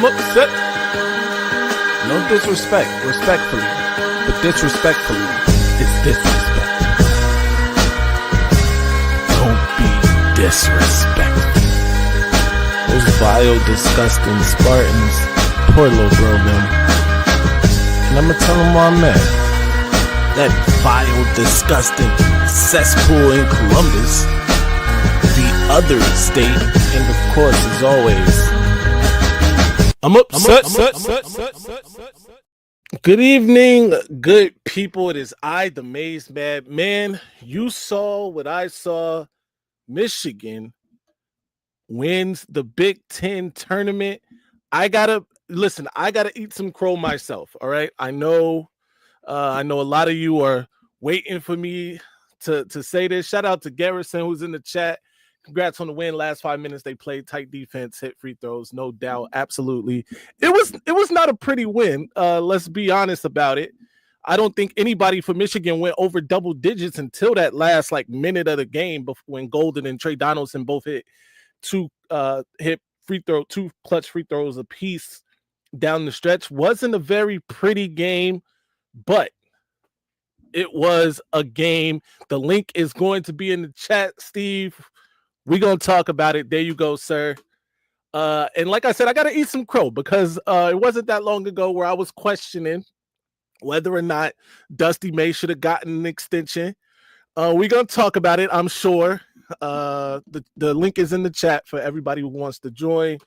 I'm upset. No disrespect, respectfully. But disrespectfully is disrespect. Don't be disrespectful. Those vile, disgusting Spartans. Poor little girl, them. And I'm gonna tell them why I'm mad. That vile, disgusting cesspool in Columbus. The other state, and of course, as always, I'm upset. Good evening, good people. It is I, the Maize Man. You saw what I saw. Michigan wins the Big Ten tournament. I gotta eat some crow myself. All right. I know a lot of you are waiting for me to say this. Shout out to Garrison, who's in the chat. Congrats on the win. Last 5 minutes they played tight defense, hit free throws, no doubt, absolutely. It was not a pretty win. Let's be honest about it. I don't think anybody for Michigan went over double digits until that last minute of the game, when Golden and Trey Donaldson both hit two clutch free throws apiece down the stretch. Wasn't a very pretty game, but it was a game. The link is going to be in the chat, Steve. We're going to talk about it. There you go, sir. And like I said, I got to eat some crow because it wasn't that long ago where I was questioning whether or not Dusty May should have gotten an extension. We're going to talk about it, I'm sure. The link is in the chat for everybody who wants to join.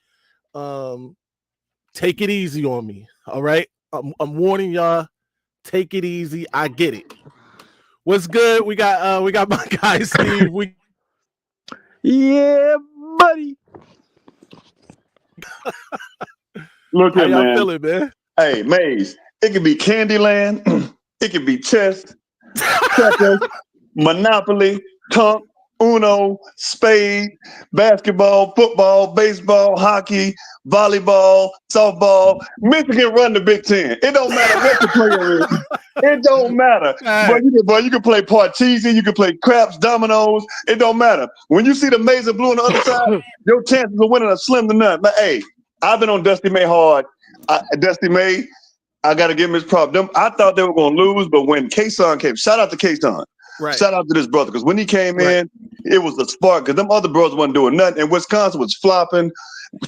Take it easy on me, all right? I'm warning y'all. Take it easy. I get it. What's good? We got my guy Steve. Yeah, buddy. Look at How y'all man. feeling, man? Hey, Maize. It could be Candyland. It could be chess, checkers, Monopoly, Tunk, Uno, Spade, basketball, football, baseball, hockey, volleyball, softball. Michigan run the Big Ten. It don't matter what the player is. It don't matter. But you can play Parcheesi, you can play craps, dominoes. It don't matter. When you see the Maize and Blue on the other side, your chances of winning are slim to none. But hey, I've been on Dusty May hard. Dusty May, I got to give him his prop. I thought they were going to lose, but when K-Son came, shout out to K-Son. Right. Shout out to this brother, because when he came in, it was a spark, because them other brothers wasn't doing nothing, and Wisconsin was flopping.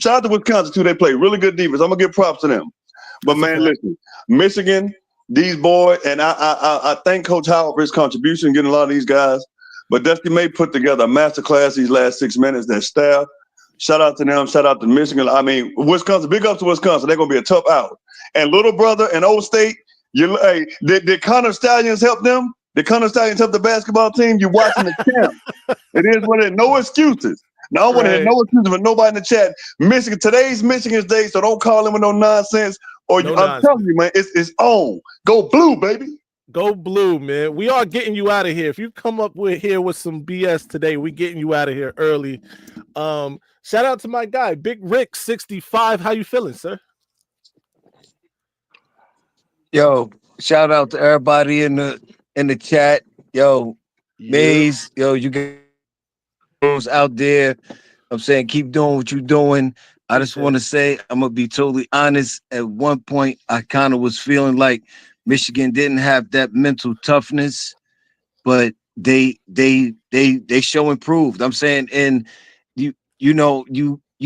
Shout out to Wisconsin, too. They played really good defense. I'm going to give props to them. But, man, listen, Michigan, these boys, and I thank Coach Howard for his contribution, getting a lot of these guys, but Dusty May put together a masterclass these last 6 minutes. Their staff, shout out to them. Shout out to Michigan. I mean, Wisconsin, big up to Wisconsin. They're going to be a tough out. And Little Brother and Old State, did Connor Stallions help them? Did Connor Stallions help the basketball team? You watching the camp. It is what it is. No excuses. Now, I don't want to hear no excuses for nobody in the chat. Michigan, today's Michigan's day, so don't call in with no nonsense. I'm telling you, man, it's on. Go blue, baby. Go blue, man. We are getting you out of here. If you come up with some BS today, we getting you out of here early. Shout out to my guy, Big Rick 65. How you feeling, sir? Yo, shout out to everybody in the chat. Yo, Maize, yo, you guys out there. I'm saying keep doing what you're doing. I just want to say, I'm gonna be totally honest. At one point, I kind of was feeling like Michigan didn't have that mental toughness, but they show improved. I'm saying, and you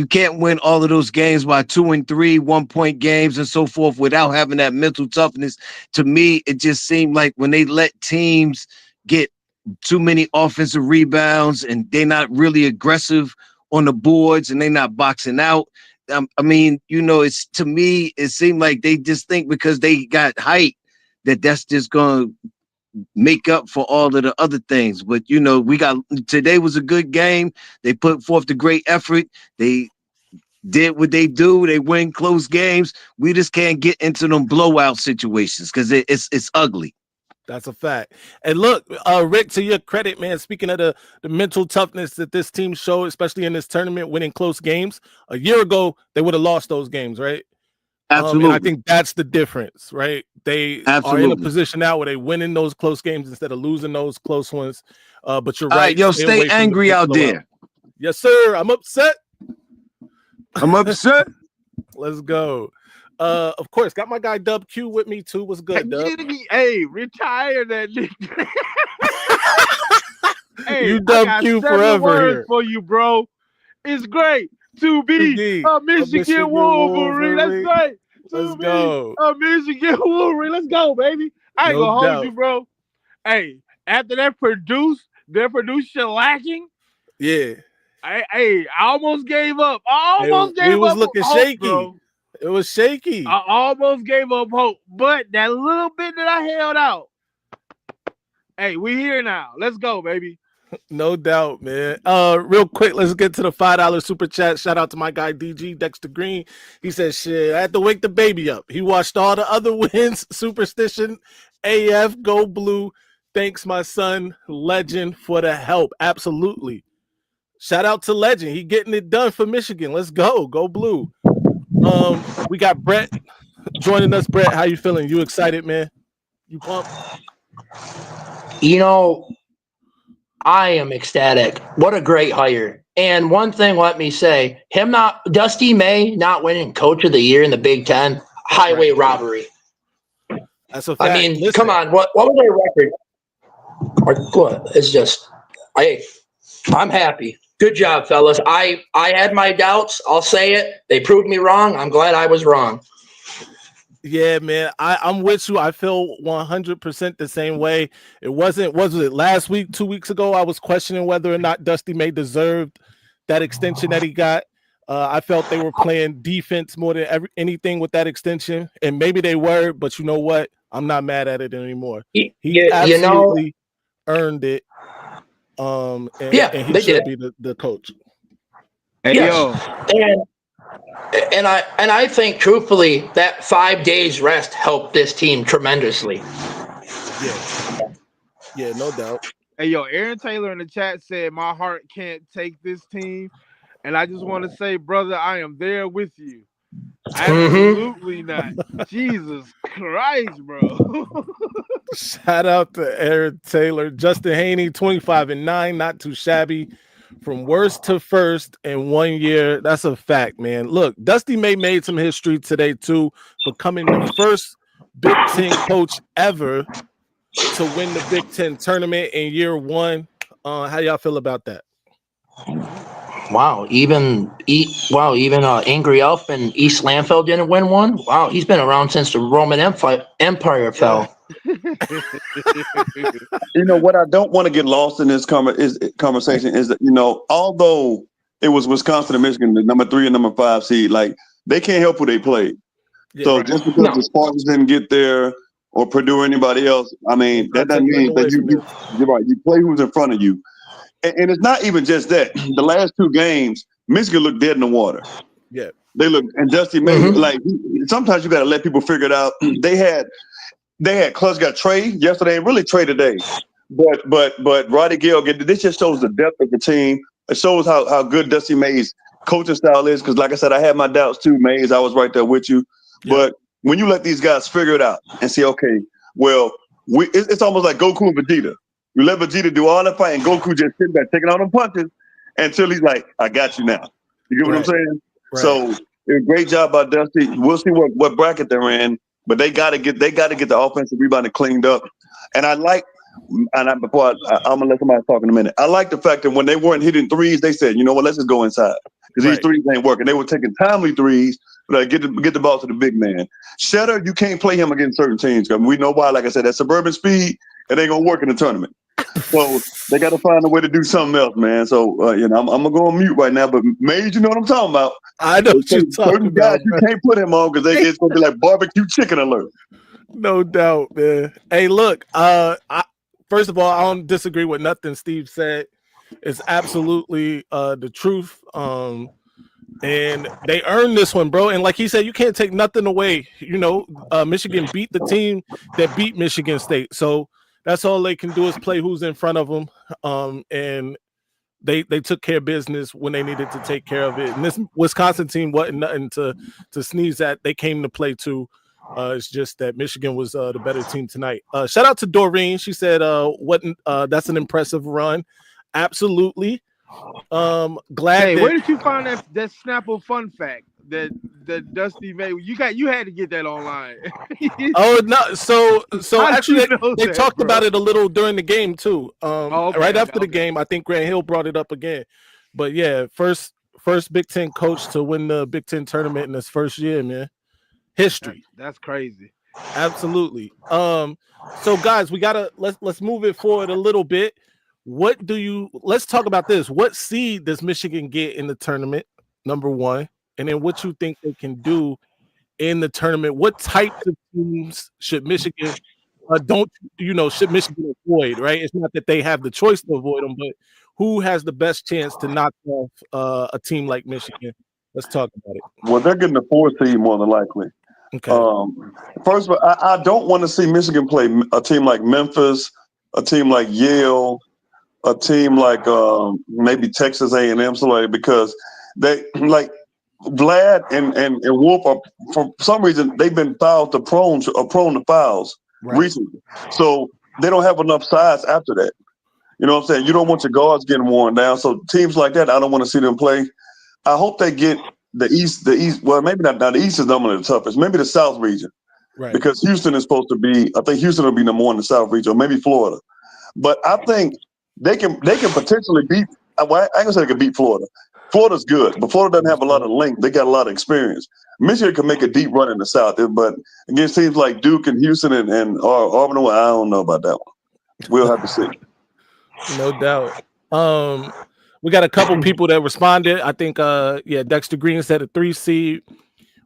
can't win all of those games by 2 and 3 1-point games and so forth without having that mental toughness. To me, it just seemed like when they let teams get too many offensive rebounds and they're not really aggressive on the boards and they're not boxing out. I mean, it's, to me, it seemed like they just think because they got height that's just going to make up for all of the other things. But, today was a good game. They put forth a great effort. They did what they do. They win close games. We just can't get into them blowout situations because it's ugly. That's a fact. And look, Rick, to your credit, man, speaking of the mental toughness that this team showed, especially in this tournament, winning close games, a year ago, they would have lost those games, right? Absolutely. And I think that's the difference, right? They are in a position now where they winning those close games instead of losing those close ones. But you're right. All right, yo, stay angry out there. Yes, sir. I'm upset. I'm upset. Let's go. Of course, got my guy Dub Q with me too. What's good, Dub? Hey, retire that nigga. Hey, You I Dub got Q 7 forever words here. for you, bro. It's great to be Indeed. a Michigan Wolverine. That's great. Let's To be go. a Michigan Wolverine. Let's go, baby. I ain't No gonna hold doubt. you, bro. Hey, after that producer lacking, Yeah. I almost gave up. I Hey, almost we gave was up looking hope, shaky. bro. It was shaky. I almost gave up hope, but that little bit that I held out. Hey, we here now. Let's go, baby. No doubt, man. Real quick, let's get to the $5 super chat. Shout out to my guy DG Dexter Green. He said, "Shit, I had to wake the baby up. He watched all the other wins. Superstition, AF, go blue. Thanks, my son, Legend, for the help. Absolutely. Shout out to Legend. He getting it done for Michigan. Let's go blue. We got Brett joining us. Brett, how you feeling? You excited, man? You pumped? You know, I am ecstatic. What a great hire. And one thing, let me say, Dusty May not winning Coach of the Year in the Big Ten, highway robbery. That's a fact. I mean, Listen, come on, what was their record? It's just, I'm happy. Good job, fellas. I had my doubts. I'll say it. They proved me wrong. I'm glad I was wrong. Yeah, man, I'm with you. I feel 100% the same way. Was it last week, 2 weeks ago? I was questioning whether or not Dusty May deserved that extension that he got. I felt they were playing defense more than anything with that extension, and maybe they were, but you know what? I'm not mad at it anymore. He absolutely earned it. And he should be the coach. Hey, yes. And I think truthfully that 5 days rest helped this team tremendously. Yeah, no doubt. Hey, yo, Aaron Taylor in the chat said, "My heart can't take this team," and I just want to say, brother, I am there with you. Absolutely not. Jesus Christ, bro. Shout out to Aaron Taylor, Justin Haney, 25-9, not too shabby. From worst to first in 1 year. That's a fact, man. Look, Dusty May made some history today, too, becoming the first Big Ten coach ever to win the Big Ten tournament in year 1. How y'all feel about that? Wow, even Angry Elf and East Landfill didn't win one. Wow, he's been around since the Roman Empire fell. You know what I don't want to get lost in this conversation is that, you know, although it was Wisconsin and Michigan, the number 3 and number 5 seed, like they can't help who they played. Yeah, so just because the Spartans didn't get there or Purdue or anybody else, I mean, that doesn't mean that you're right. You play who's in front of you. And it's not even just that. The last 2 games, Michigan looked dead in the water. Yeah. They look, and Dusty May, like, sometimes you got to let people figure it out. They had Clutch got Trey yesterday and really Trey today. But Roddy Gale, this just shows the depth of the team. It shows how good Dusty May's coaching style is. Because, like I said, I had my doubts too, Maize. I was right there with you. Yeah. But when you let these guys figure it out and say, okay, well, it's almost like Goku and Vegeta. You let Vegeta do all the fight, and Goku just sitting there taking all them punches until he's like, I got you now. You get what I'm saying? Right. So, a great job by Dusty. We'll see what bracket they're in, but they got to get the offensive rebounding cleaned up. And I'm gonna let somebody talk in a minute. I like the fact that when they weren't hitting threes, they said, you know what, let's just go inside because these threes ain't working. They were taking timely threes, but get the ball to the big man. Shetter, you can't play him against certain teams. I mean, we know why. Like I said, that suburban speed, it ain't gonna work in the tournament. So they got to find a way to do something else, man. So I'm gonna go on mute right now. But Maize, you know what I'm talking about. I know what you're talking about. Guys, you can't put him on because it's gonna be like barbecue chicken alert. No doubt, man. Hey, look. First of all, I don't disagree with nothing Steve said. It's absolutely the truth. And they earned this one, bro. And like he said, you can't take nothing away. You know, Michigan beat the team that beat Michigan State. So that's all they can do is play who's in front of them. And they took care of business when they needed to take care of it. And this Wisconsin team wasn't nothing to sneeze at. They came to play too. It's just that Michigan was the better team tonight. Shout out to Doreen. She said, that's an impressive run. Absolutely. Glad. Hey, where did you find that Snapple fun fact? that Dusty May. You had to get that online. Oh no! So How did actually, you know they that, talked bro? about it a little during the game too. Okay, Right after the okay. game, I think Grant Hill brought it up again. But yeah, first Big Ten coach to win the Big Ten tournament in his first year, man. History. That's crazy. Absolutely. So guys, we gotta let's move it forward a little bit. Let's talk about this. What seed does Michigan get in the tournament? Number one, and then what you think they can do in the tournament? What types of teams should Michigan should Michigan avoid? Right? It's not that they have the choice to avoid them, but who has the best chance to knock off a team like Michigan? Let's talk about it. Well, they're getting the 4th seed more than likely. Okay. First of all, I don't want to see Michigan play a team like Memphis, a team like Yale, a team like maybe Texas A&M, somebody, because they like Vlad and Wolf are, for some reason, they've been prone to fouls recently. So they don't have enough size after that. You know what I'm saying? You don't want your guards getting worn down. So teams like that, I don't want to see them play. I hope they get the East. Well, maybe not. Now the East is normally the toughest. Maybe the South region, Right. because Houston is supposed to be. I think Houston will be number 1 in the South region, or maybe Florida. But I think they can potentially beat. Well, I ain't gonna say they can beat Florida. Florida's good, but Florida doesn't have a lot of length. They got a lot of experience. Michigan can make a deep run in the South, but against teams like Duke and Houston and Auburn, I don't know about that one. We'll have to see. No doubt. We got a couple people that responded. I think Dexter Green said a 3 seed.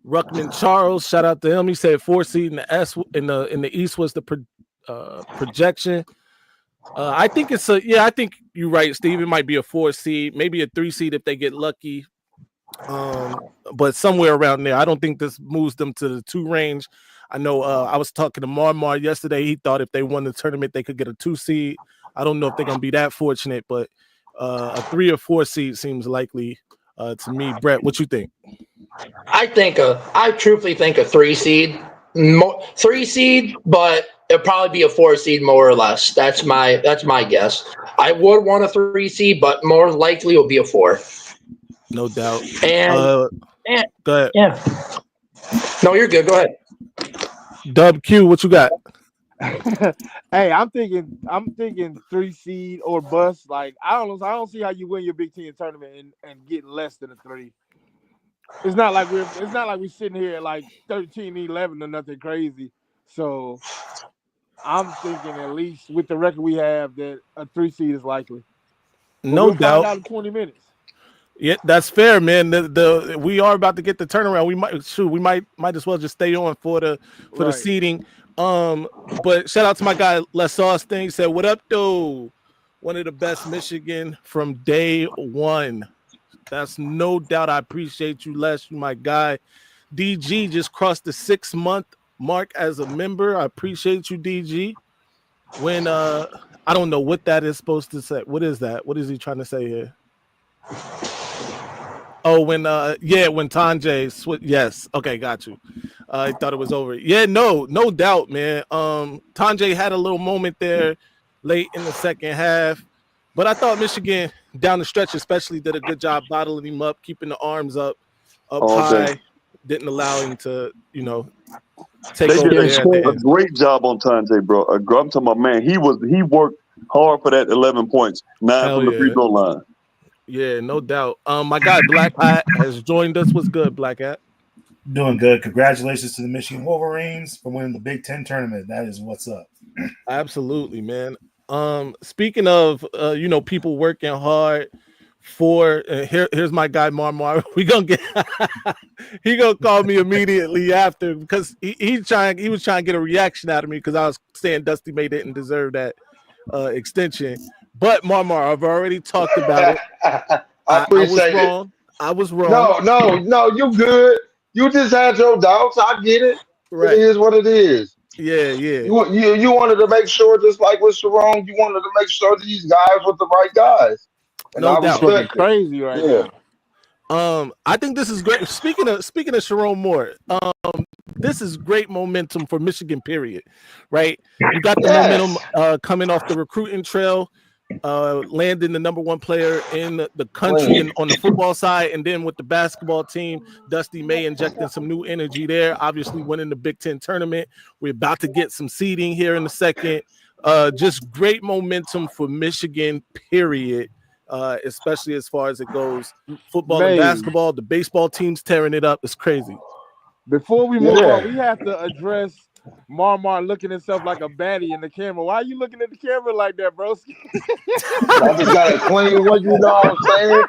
Ruckman Charles, shout out to him. He said 4 seed in the East was the projection. I think I think you're right, Steve. It might be a 4 seed, maybe a 3 seed if they get lucky. But somewhere around there. I don't think this moves them to the 2 range. I know I was talking to Marmar yesterday. He thought if they won the tournament, they could get a 2 seed. I don't know if they're gonna be that fortunate, but a 3 or 4 seed seems likely to me. Brett, what you think? I truthfully think a 3 seed, 3 seed, but it'll probably be a 4 seed more or less. That's my guess. I would want a 3 seed, but more likely it'll be a 4. No doubt. And go ahead. Yeah. No, you're good. Go ahead. Dub Q, what you got? Hey, I'm thinking 3 seed or bust. Like I don't see how you win your Big Ten tournament and get less than a 3. It's not like we're sitting here at like 13-11 or nothing crazy. So I'm thinking at least with the record we have that a 3 seed is likely. But No we'll doubt. find out in 20 minutes. Yeah, that's fair, man. We are about to get the turnaround. We might as well just stay on for the seeding. But shout out to my guy Les Austin. He said, "What up, though? One of the best Michigan from day one." That's no doubt. I appreciate you, Les. You my guy. DG just crossed the 6-month mark as a member. I appreciate you, DG. When I don't know what that is supposed to say. What is that? What is he trying to say here? Oh, when Tanjay yes. Okay, got you. I thought it was over. Yeah, no doubt, man. Tanjay had a little moment there late in the second half, but I thought Michigan down the stretch especially did a good job bottling him up, keeping the arms up high, didn't allow him to, take they over did there at the a end. great job on Tante, bro. I'm talking about, man, he worked hard for that 11 points, 9 from the free throw line. Yeah, no doubt. My guy Black Hat has joined us. What's good, Black Hat? Doing good. Congratulations to the Michigan Wolverines for winning the Big Ten tournament. That is what's up. Absolutely, man. Speaking of people working hard for here's my guy Marmar. We gonna get he gonna call me immediately after because he was trying to get a reaction out of me because I was saying Dusty May didn't deserve that extension. But Marmar, I've already talked about it. I appreciate it. I was wrong. No, you good. You just had your doubts. I get it. Right. It is what it is. Yeah. You wanted to make sure, just like with Sharon, you wanted to make sure these guys were the right guys. And no I doubt. respect it. Crazy right now. I think this is great. Speaking of Sharon Moore, this is great momentum for Michigan, period. Right? You got the momentum coming off the recruiting trail. landing the number one player in the country and on the football side, and then with the basketball team, Dusty May injecting some new energy there. Obviously, winning the Big Ten tournament. We're about to get some seeding here in a second. Just great momentum for Michigan. Period. Especially as far as it goes, football and basketball. The baseball team's tearing it up. It's crazy. Before we move on, we have to address Marmar looking himself like a baddie in the camera. Why are you looking at the camera like that, bro? I just got a clean one, you know what I'm saying?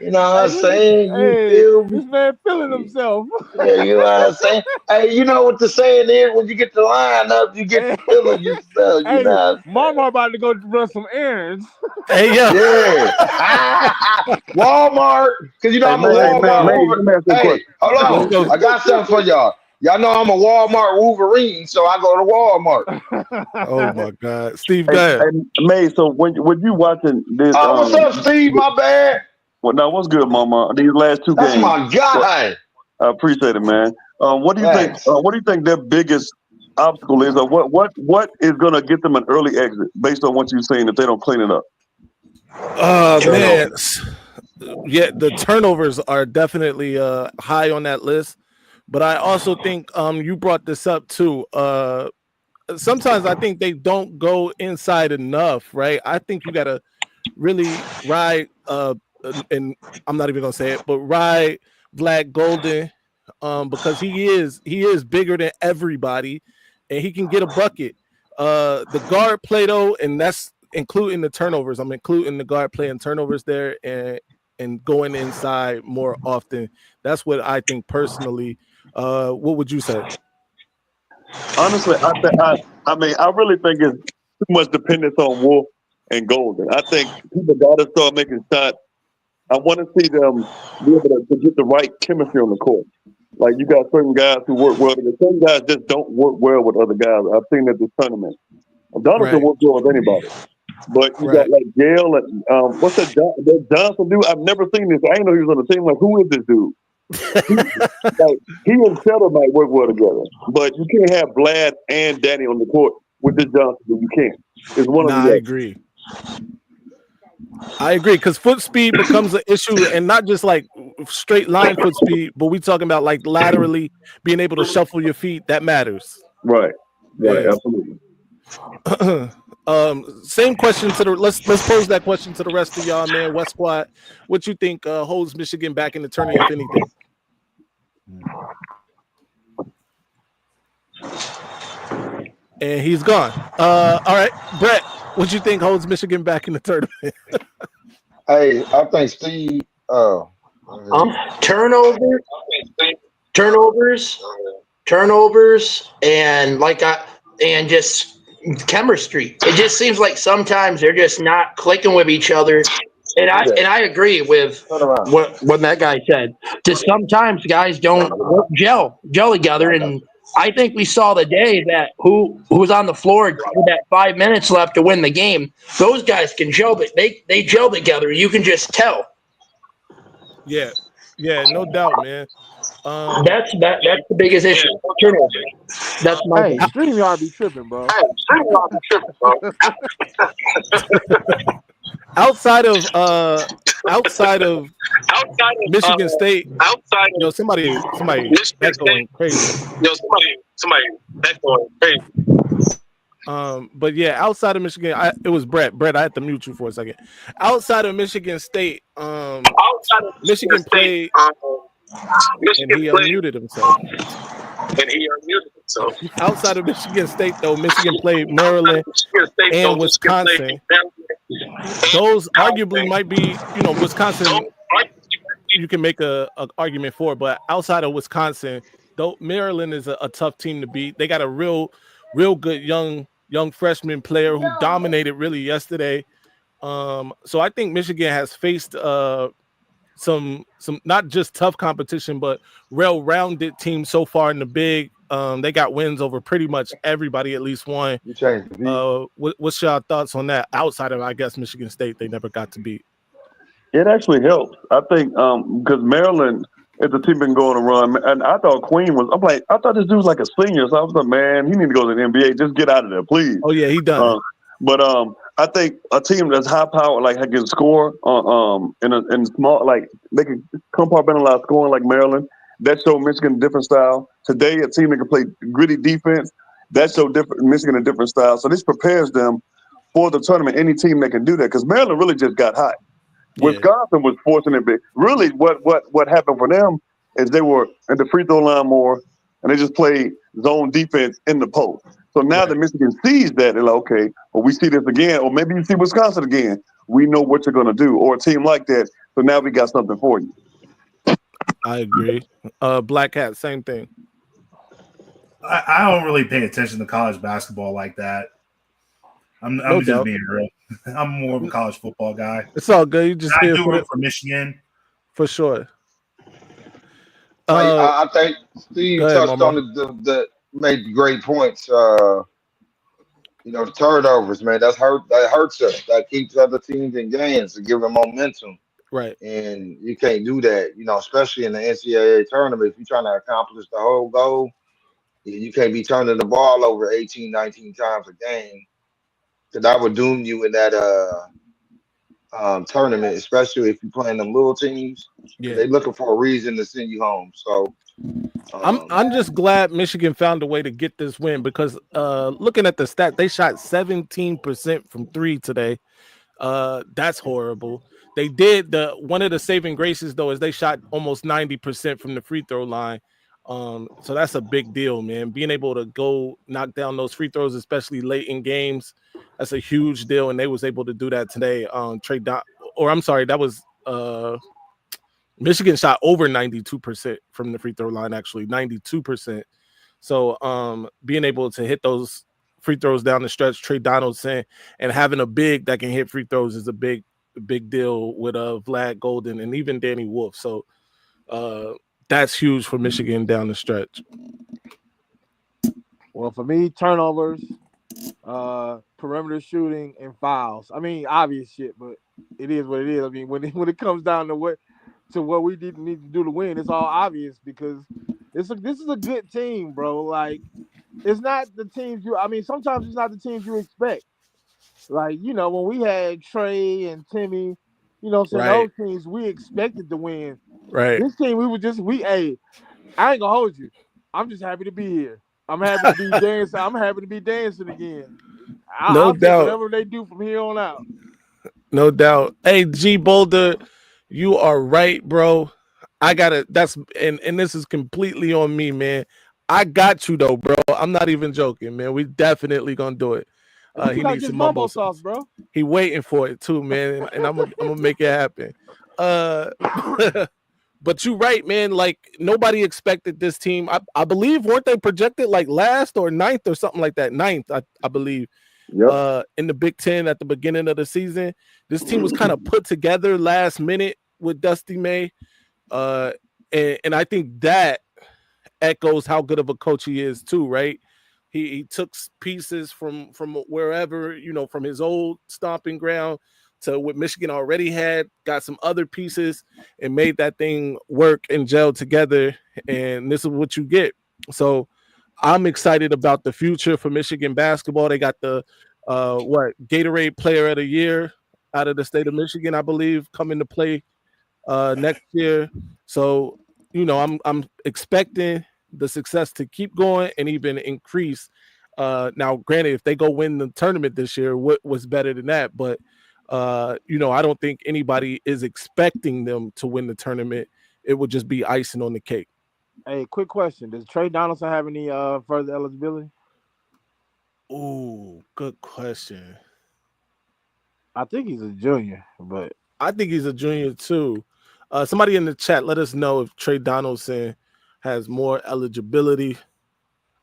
You know what I'm saying? You feel me? This man feeling himself. Yeah, you know what I'm saying? Hey, you know what the saying is? When you get the line up, you get to feeling yourself. You know Marmar about to go run some errands. Hey, yo. Yeah. Walmart. Because you know I'm a Walmart. Hey, hold on. I got something for y'all. Y'all know I'm a Walmart Wolverine, so I go to Walmart. Oh my God, Steve, go ahead. May, so when you watching this? Oh, what's up, Steve? My bad. Well, no, what's good, Mama? These last two games. That's my guy. I appreciate it, man. What do you think? What do you think their biggest obstacle is, or what is going to get them an early exit based on what you're saying if they don't clean it up? Man, yeah, the turnovers are definitely high on that list. But I also think you brought this up too. Sometimes I think they don't go inside enough, right? I think you gotta really ride, and I'm not even gonna say it, but ride Vlad Golden because he is bigger than everybody, and he can get a bucket. The guard play though, and that's including the turnovers. I'm including the guard play and turnovers there, and going inside more often. That's what I think personally. What would you say? Honestly, I really think it's too much dependence on Wolf and Golden. I think people got to start making shots. I want to see them be able to get the right chemistry on the court. Like you got certain guys who work well, and some guys just don't work well with other guys. I've seen at this tournament. Donovan works well with anybody, but you got like Gale and what's that Johnson dude? I've never seen this. I didn't know he was on the team. Like, who is this dude? He and Cheddar might work well together, but you can't have Vlad and Danny on the court with this Johnson. You can't. It's one of the. I agree because foot speed becomes an issue, and not just like straight line foot speed, but we talking about like laterally being able to shuffle your feet. That matters. Right. Absolutely. Same question to the let's pose that question to the rest of y'all, man. West Squad, what you think holds Michigan back in the tournament, if anything? And he's gone. All right, Brett, what you think holds Michigan back in the tournament? Hey, I think Steve. Turnovers, and just chemistry. It just seems like sometimes they're just not clicking with each other. And I agree with what that guy said. Just sometimes guys don't gel together, and I think we saw the day that who was on the floor with that 5 minutes left to win the game. Those guys can gel, but they gel together. You can just tell. Yeah, no doubt, man. That's the biggest issue. Turnover. That's my Hey, StreamYard be tripping, bro. Outside of Michigan State, somebody that's going crazy. But yeah, outside of Michigan, it was Brett. I had to mute you for a second. Outside of Michigan State, Michigan played, and he unmuted himself. Outside of Michigan State, though, Michigan played Maryland and Wisconsin. Those arguably might be, Wisconsin. You can make a argument for, but outside of Wisconsin, though, Maryland is a tough team to beat. They got a real good young freshman player who dominated really yesterday. So I think Michigan has faced some not just tough competition, but well-rounded teams so far in the Big. They got wins over pretty much everybody, at least one. What's your thoughts on that? Outside of, I guess, Michigan State, they never got to beat. It actually helps, I think, because Maryland is a team been going to run, and I thought Queen was. I'm like, I thought this dude was like a senior, so I was like, man, he need to go to the NBA. Just get out of there, please. Oh yeah, he done. But I think a team that's high powered, like can score in small, like they can compartmentalize scoring like Maryland. That showed Michigan a different style. Today, a team that can play gritty defense, that showed Michigan a different style. So this prepares them for the tournament. Any team that can do that, because Maryland really just got hot. Yeah. Wisconsin was fortunate, but really what happened for them is they were at the free throw line more, and they just played zone defense in the post. So now that Michigan sees that, they're like, okay, well, we see this again, or maybe you see Wisconsin again. We know what you're going to do, or a team like that. So now we got something for you. I agree. Black Hat, same thing. I don't really pay attention to college basketball like that. I'm just being real. I'm more of a college football guy. It's all good. You just I do it for Michigan. For sure. I think Steve touched on the made great points. The turnovers, man, that hurts us. That keeps other teams in games to give them momentum. Right. And you can't do that, especially in the NCAA tournament. If you're trying to accomplish the whole goal, you can't be turning the ball over 18, 19 times a game. Because that would doom you in that tournament, especially if you're playing them little teams. Yeah. They're looking for a reason to send you home. So I'm just glad Michigan found a way to get this win, because looking at the stat, they shot 17% from three today. That's horrible. They did one of the saving graces though is they shot almost 90% from the free throw line. So that's a big deal, man. Being able to go knock down those free throws, especially late in games, that's a huge deal. And they was able to do that today. That was Michigan shot over 92% from the free throw line, actually 92%. So being able to hit those free throws down the stretch, Trey Donaldson, and having a big that can hit free throws is a big deal with Vlad Golden and even Danny Wolf. So that's huge for Michigan down the stretch. Well, for me, turnovers, perimeter shooting, and fouls. I mean, obvious shit, but it is what it is. I mean, when it comes down to what we need to do to win, it's all obvious, because this is a good team, bro. Like, it's not the teams sometimes it's not the teams you expect. Like, when we had Trey and Timmy, those teams we expected to win. Right. This team, I ain't gonna hold you. I'm just happy to be here. I'm happy to be dancing. I'm happy to be dancing again. I'll doubt. Whatever they do from here on out. No doubt. Hey, G Boulder, you are right, bro. And this is completely on me, man. I got you though, bro. I'm not even joking, man. We definitely gonna do it. He needs some mumbo sauce, bro. He waiting for it too, man. And I'm gonna make it happen. But you're right, man. Like, nobody expected this team. I believe, weren't they projected like last or ninth or something like that? Ninth, I believe. Yep. In the Big Ten at the beginning of the season. This team was kind of put together last minute with Dusty May. And I think that echoes how good of a coach he is too, right? He took pieces from wherever, from his old stomping ground to what Michigan already had, got some other pieces and made that thing work and gel together. And this is what you get. So I'm excited about the future for Michigan basketball. They got the Gatorade Player of the Year out of the state of Michigan, I believe, coming to play next year. So, I'm expecting the success to keep going and even increase. Now, granted, if they go win the tournament this year, what was better than that? But I don't think anybody is expecting them to win the tournament. It would just be icing on the cake. Hey, quick question. Does Trey Donaldson have any further eligibility? Ooh, good question. I think he's a junior, but I think he's a junior too. Somebody in the chat, let us know if Trey Donaldson has more eligibility.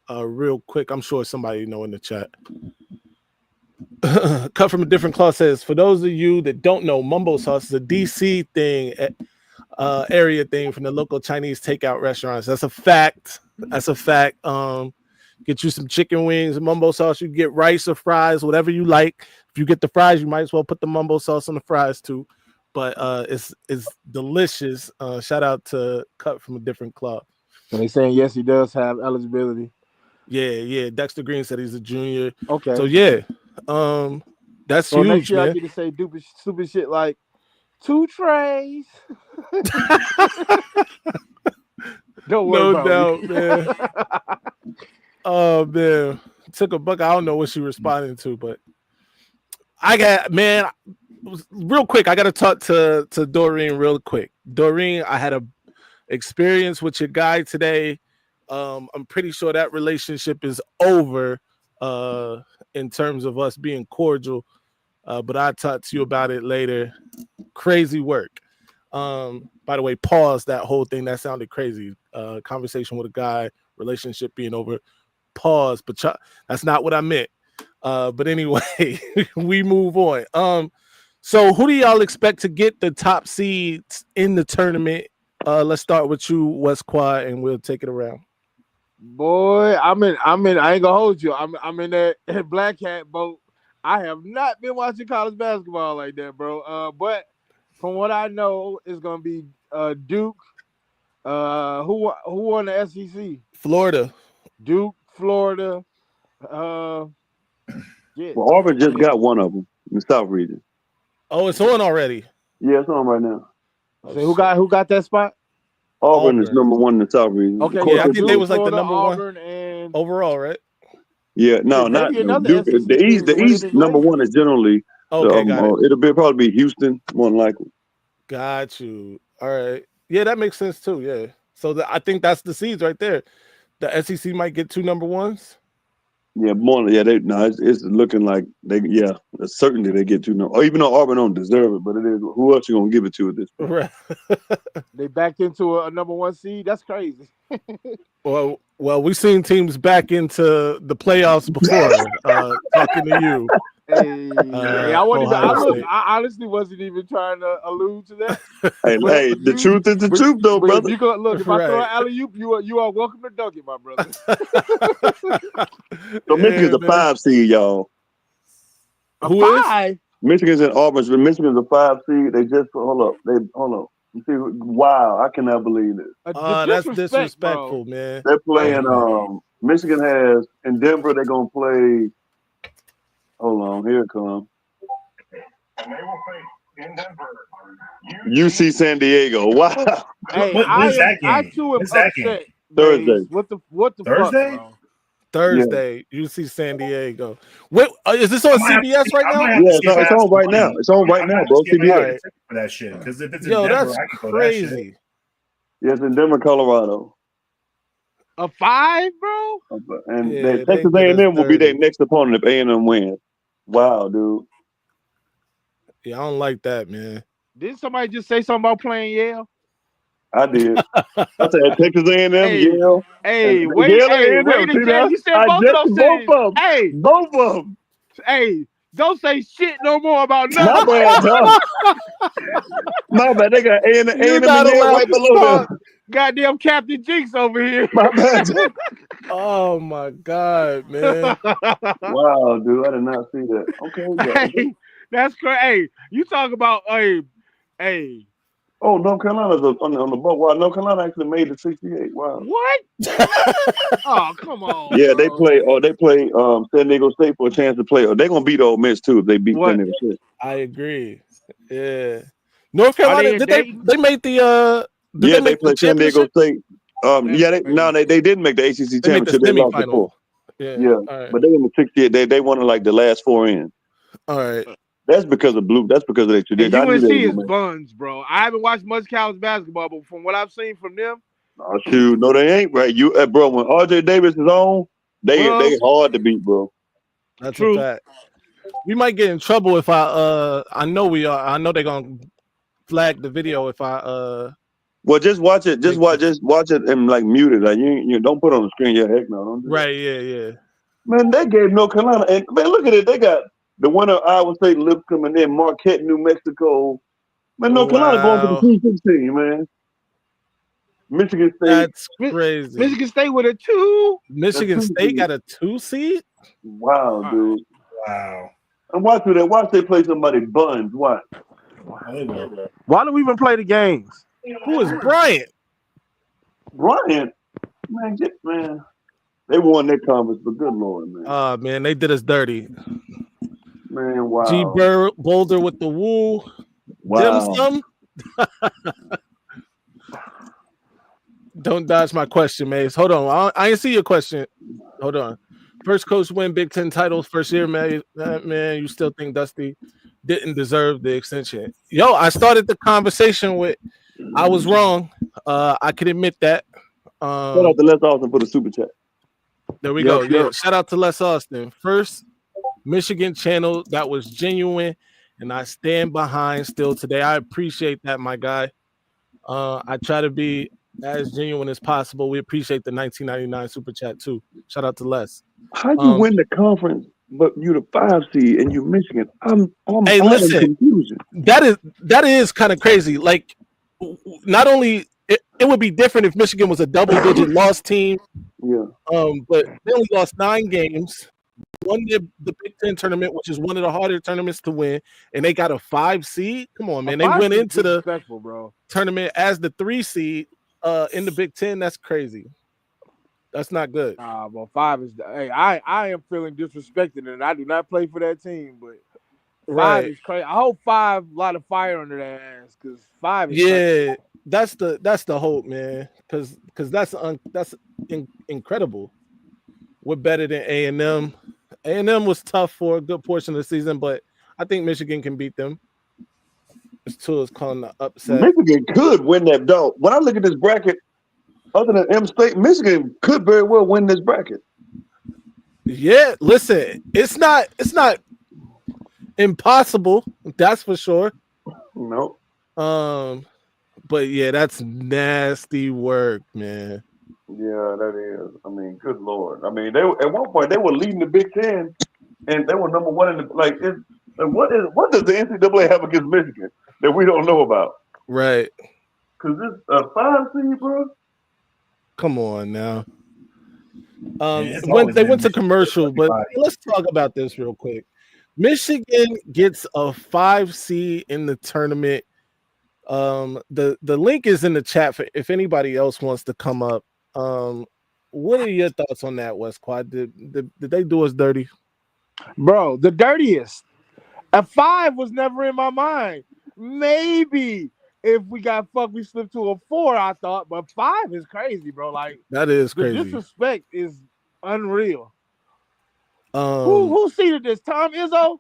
Real quick, I'm sure somebody know in the chat. Cut from a different cloth says, for those of you that don't know, mumbo sauce is a DC thing, area thing from the local Chinese takeout restaurants. That's a fact. Get you some chicken wings and mumbo sauce. You get rice or fries, whatever you like. If you get the fries, you might as well put the mumbo sauce on the fries too. But it's delicious. Shout out to Cut from a different cloth. So they're saying yes, he does have eligibility. Yeah. Dexter Green said he's a junior. Okay. So yeah. That's So next huge, year I man. get to say stupid shit like 2 trays. Don't worry No about doubt, me. man. Oh man, took a buck. I don't know what she responding to, but I got man. Real quick, I got to talk to Doreen real quick. Doreen, I had a experience with your guy today. I'm pretty sure that relationship is over in terms of us being cordial. But I'll talk to you about it later. Crazy work. By the way, pause that whole thing. That sounded crazy. Conversation with a guy, relationship being over. Pause, but that's not what I meant. But anyway, we move on. So who do y'all expect to get the top seeds in the tournament? Let's start with you, West Quad, and we'll take it around. Boy, I ain't gonna hold you. I'm in that Black Hat boat. I have not been watching college basketball like that, bro. But from what I know, it's gonna be Duke. Who won the SEC? Florida. Duke, Florida. Yeah. Well, Auburn just got one of them in the South region. Oh, it's on already. Yeah, it's on right now. So who got that spot? Auburn is number one in the South region. Okay, Of course, yeah, I think Duke, they was like Florida, the number Auburn, one and overall, right? Yeah, no, there not be another Duke. SEC The East, team. the East number one is generally. Okay, got it. It'll probably be Houston, more than likely. Got you. All right. Yeah, that makes sense too. Yeah. So I think that's the seeds right there. The SEC might get 2 number ones. Yeah, more. Yeah, it's looking like certainly they get 2 number. Or even though Auburn don't deserve it, but it is. Who else you gonna give it to at this point? Right. They backed into a number one seed. That's crazy. Well, we've seen teams back into the playoffs before. Talking to you. Hey, I wasn't even. Ohio I honestly wasn't even trying to allude to that. Hey, the truth is the truth, though, But brother. if you could look, if I throw Right. an alley-oop, you are welcome to dunk it, my brother. So Michigan's a 5 seed, y'all. Who 5? Michigan's in Auburn. But Michigan's a 5 seed. They just hold up. You see, wow, I cannot believe this. That's disrespectful, man. They're playing. Michigan has in Denver. They're gonna play. Hold on, here it comes. And they will play in Denver. UC San Diego. Wow. Hey, when's that game? I too am upset. Thursday. What the Thursday? fuck, bro? Thursday, UC San Diego. Wait, is this on CBS right now? Yeah, it's on right now. It's on right now, bro. CBS. For that shit, because if it's in Yo, Denver, that's I can go crazy. that shit. Yes, in Denver, Colorado. A 5, bro? And Texas A&M will be their next opponent if A&M wins. Wow, dude. Yeah, I don't like that, man. Didn't somebody just say something about playing Yale? I did. I said Texas A&M, Yale. Hey, wait a minute. You said both of those things. Both of them. Hey, don't say shit no more about nothing. My bad, dog. My bad. They got A&M and Yale right below them. Goddamn Captain Jinx over here. My bad, dog. Oh my God, man. Wow, dude. I did not see that. Okay. Hey, that's crazy. Hey, you talk about hey. Oh, North Carolina's on the boat. Wow, North Carolina actually made the 68. Wow. What? Oh, come on. Yeah, bro. they play San Diego State for a chance to play. They're gonna beat Ole Miss too if they beat San Diego State. I agree. Yeah. North Carolina, they made the they played San Diego State. They didn't make the ACC championship. They lost before. Yeah. Right. But they in the 68. They won like the last 4 in. All right. That's because of Blue. That's because of their tradition. UNC is buns, bro. I haven't watched much college basketball, but from what I've seen from them, oh shoot, no, they ain't right. Bro, when RJ Davis is on, they hard to beat, bro. That's a fact. We might get in trouble if I know we are. I know they're gonna flag the video if I Well, just watch it. Just watch it and like mute it. Like you don't put it on the screen. Yeah, heck no. Don't do right. Yeah. Man, they gave North Carolina, and man, look at it. They got the winner of Iowa State, Lipscomb, and then Marquette, New Mexico. Man, North Carolina going to the Sweet 16, man. Michigan State. That's crazy. Michigan State with a 2. Michigan State got a 2 seed. Wow, dude. Wow. And watch that. Watch they play somebody buns. Watch. Why do we even play the games? Who is Bryant? Bryant? Man. They won their conference, but good Lord, man. Man, they did us dirty. Man, wow. G Boulder with the woo. Wow. Dim sum. Don't dodge my question, Maize. Hold on. I didn't see your question. Hold on. First coach win Big Ten titles first year, man. Man, you still think Dusty didn't deserve the extension? Yo, I started the conversation with I was wrong. I can admit that. Shout out to Les Austin for the super chat. There we go. Yeah, shout out to Les Austin. First Michigan channel that was genuine, and I stand behind still today. I appreciate that, my guy. I try to be as genuine as possible. We appreciate the 1999 super chat too. Shout out to Les. How you win the conference, but you the 5 seed and you Michigan? Hey, listen, in confusion. That is kind of crazy. Like, not only it would be different if Michigan was a double-digit loss team. Yeah. But they only lost 9 games. Won the Big Ten tournament, which is one of the harder tournaments to win, and they got a 5 seed. Come on, man! They went into the tournament as the 3 seed in the Big Ten. That's crazy. That's not good. Well, 5 is. Hey, I am feeling disrespected, and I do not play for that team. But 5 is crazy. I hope 5 light a fire under their ass because 5 is. Yeah, crazy. That's the hope, man. Because that's incredible. We're better than A&M. A&M was tough for a good portion of the season, but I think Michigan can beat them. This tool is calling the upset. Michigan could win that though. When I look at this bracket, other than M State, Michigan could very well win this bracket. Yeah, listen, it's not impossible, that's for sure. No. But yeah, that's nasty work, man. Yeah, that is. I mean, good Lord. I mean, they at one point they were leading the Big Ten, and they were number 1 in the like. What does the NCAA have against Michigan that we don't know about? Right. Because it's a 5 seed, bro. Come on now. They went to commercial, but let's talk about this real quick. Michigan gets a 5 seed in the tournament. The link is in the chat for if anybody else wants to come up. What are your thoughts on that, West Quad? Did they do us dirty? Bro, the dirtiest. A 5 was never in my mind. Maybe if we got fucked, we slipped to a 4, I thought, but 5 is crazy, bro. Like, that is crazy. The disrespect is unreal. Who seeded this? Tom Izzo?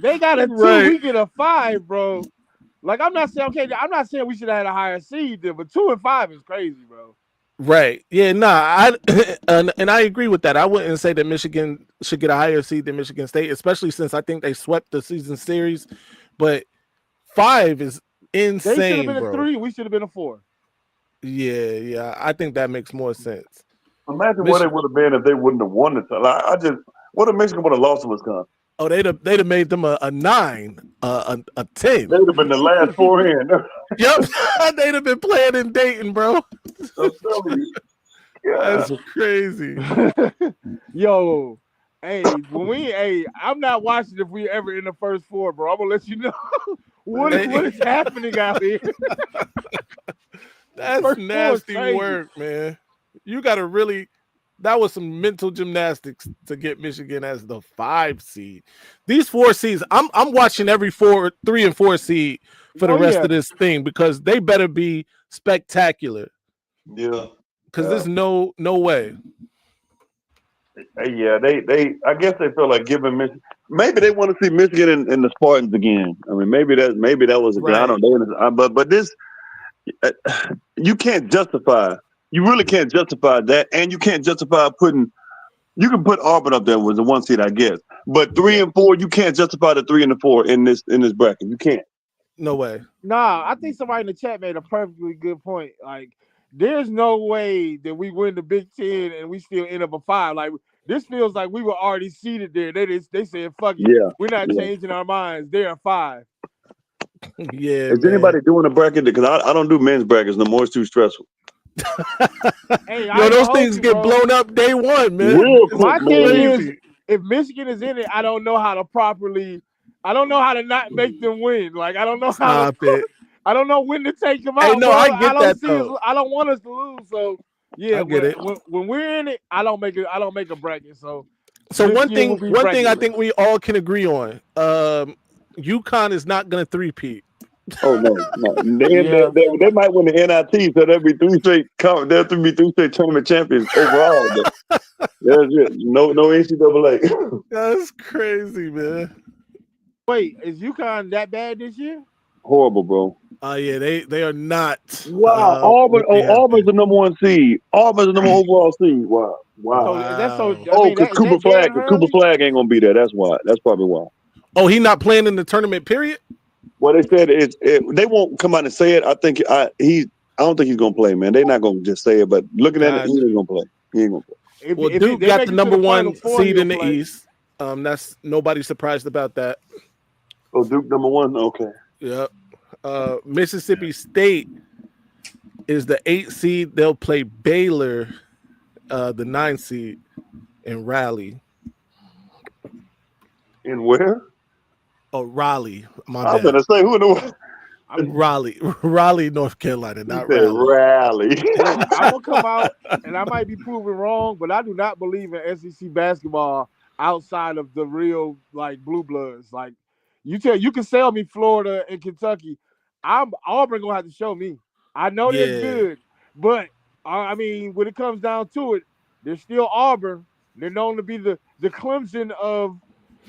They got a 2, we get a 5, bro. Like, I'm not saying we should have had a higher seed there, but 2 and 5 is crazy, bro. Right. Yeah, and I agree with that. I wouldn't say that Michigan should get a higher seed than Michigan State, especially since I think they swept the season series. But 5 is insane. They should have been a 3, we should have been a 4. Yeah. I think that makes more sense. Imagine what it would have been if they wouldn't have won the what if Michigan would have lost to Wisconsin? Oh, they'd have made them a 9, a 10. They'd have been the last 4 in. Yep, they'd have been playing in Dayton, bro. I'm telling you. That's crazy. Yo, I'm not watching if we ever in the first 4, bro. I'm gonna let you know what is happening out here. That's first nasty work, man. You gotta really. That was some mental gymnastics to get Michigan as the 5 seed. These 4 seeds, I'm watching every 3 and 4 seed for the rest of this thing because they better be spectacular. Yeah, because there's no way. Yeah, they. I guess they feel like giving Michigan. Maybe they want to see Michigan and the Spartans again. I mean, maybe that was. Right. I don't know, but this, you can't justify. You really can't justify that, and you can't justify putting. You can put Auburn up there with the 1 seed, I guess, but 3 and 4, you can't justify the 3 and the 4 in this bracket. You can't. No way. Nah, I think somebody in the chat made a perfectly good point. Like, there's no way that we win the Big Ten and we still end up a 5. Like, this feels like we were already seated there. They said, "Fuck it, we're not changing our minds." They're a 5. Yeah. Is anybody doing a bracket? Because I don't do men's brackets no more. It's too stressful. Those things get blown up day 1, man. My thing is, if Michigan is in it, I don't know how to not make them win. Like, I don't know how I don't know when to take them out. No, I get that though. I don't want us to lose. So yeah, I get it. When we're in it, I don't make a bracket. So So This one year will thing, be I regular. think we all can agree on. UConn is not going to three-peat. Oh no. Yeah. They might win the NIT, so there'll be three straight tournament champions overall. But there's it. No NCAA. That's crazy, man. Wait, is UConn that bad this year? Horrible, bro. Yeah, they are not. Wow, Auburn. what they have Auburn's been. the number one seed. Auburn's the number overall seed. Wow. So that's so. Wow. I mean, Because is that Dan Cooper Hurley? Flag ain't gonna be there. That's why. That's probably why. Oh, he not playing in the tournament. Period. Well, they said they won't come out and say it. I think I don't think he's gonna play, man. They're not gonna just say it, but looking at it, he ain't gonna play. He ain't gonna play. Well, If Duke they got make the it to number Final one Four, seed he'll in the play. East. That's nobody's surprised about that. Oh, Duke number one. Okay. Yep. Mississippi State is the 8th seed. They'll play Baylor, the 9th seed, in Raleigh. In where? Oh, Raleigh. My I'm bad. gonna say who in the Raleigh, North Carolina, not said Raleigh. Look, I'm gonna come out, and I might be proven wrong, but I do not believe in SEC basketball outside of the real like blue bloods. Like you can sell me Florida and Kentucky. Auburn gonna have to show me. I know they're good, but I mean, when it comes down to it, they're still Auburn. They're known to be the Clemson of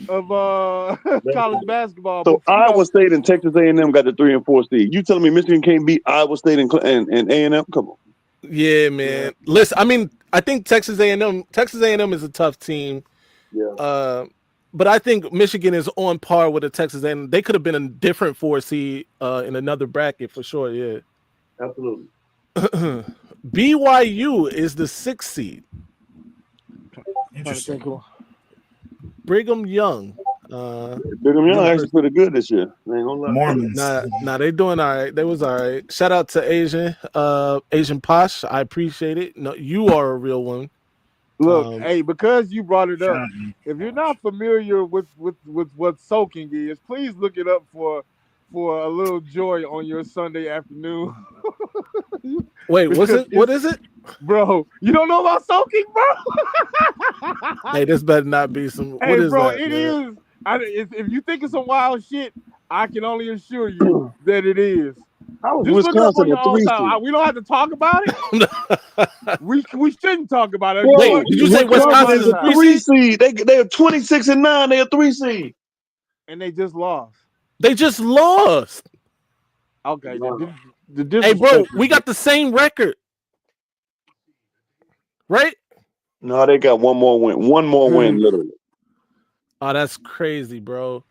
college basketball. So But, Iowa State and Texas A&M got the 3 and 4 seed. You telling me Michigan can't beat Iowa State and A&M? Come on. Yeah, man. Yeah. Listen, I mean, I think Texas A&M is a tough team. Yeah. But I think Michigan is on par with the Texas A&M. They could have been a different 4 seed in another bracket for sure. Yeah. Absolutely. BYU is the 6th seed. Interesting. Brigham Young. Brigham Young actually pretty good this year. I ain't gonna lie. Mormons. Nah, they doing all right. They was all right. Shout out to Asian Posh. I appreciate it. No, you are a real one. Look, hey, because you brought it up, Shiny. if you're not familiar with what soaking is, please look it up for a little joy on your Sunday afternoon. Wait, what's it? What is it? Bro, you don't know about soaking, bro? Hey, this better not be some. Hey, What is bro, that? it Man? is. If you think it's some wild shit, I can only assure you that it is. How was Just look it up on Wisconsin your a own 3 time. seed? We don't have to talk about it. we shouldn't talk about it. Wait, did you say Wisconsin is a 3 seed? They are 26 and 9. They are 3 seed. And they just lost. They just lost. Okay. No. Hey, bro, we got the same record, right? No, they got one more win. One more win, literally. Oh, that's crazy, bro.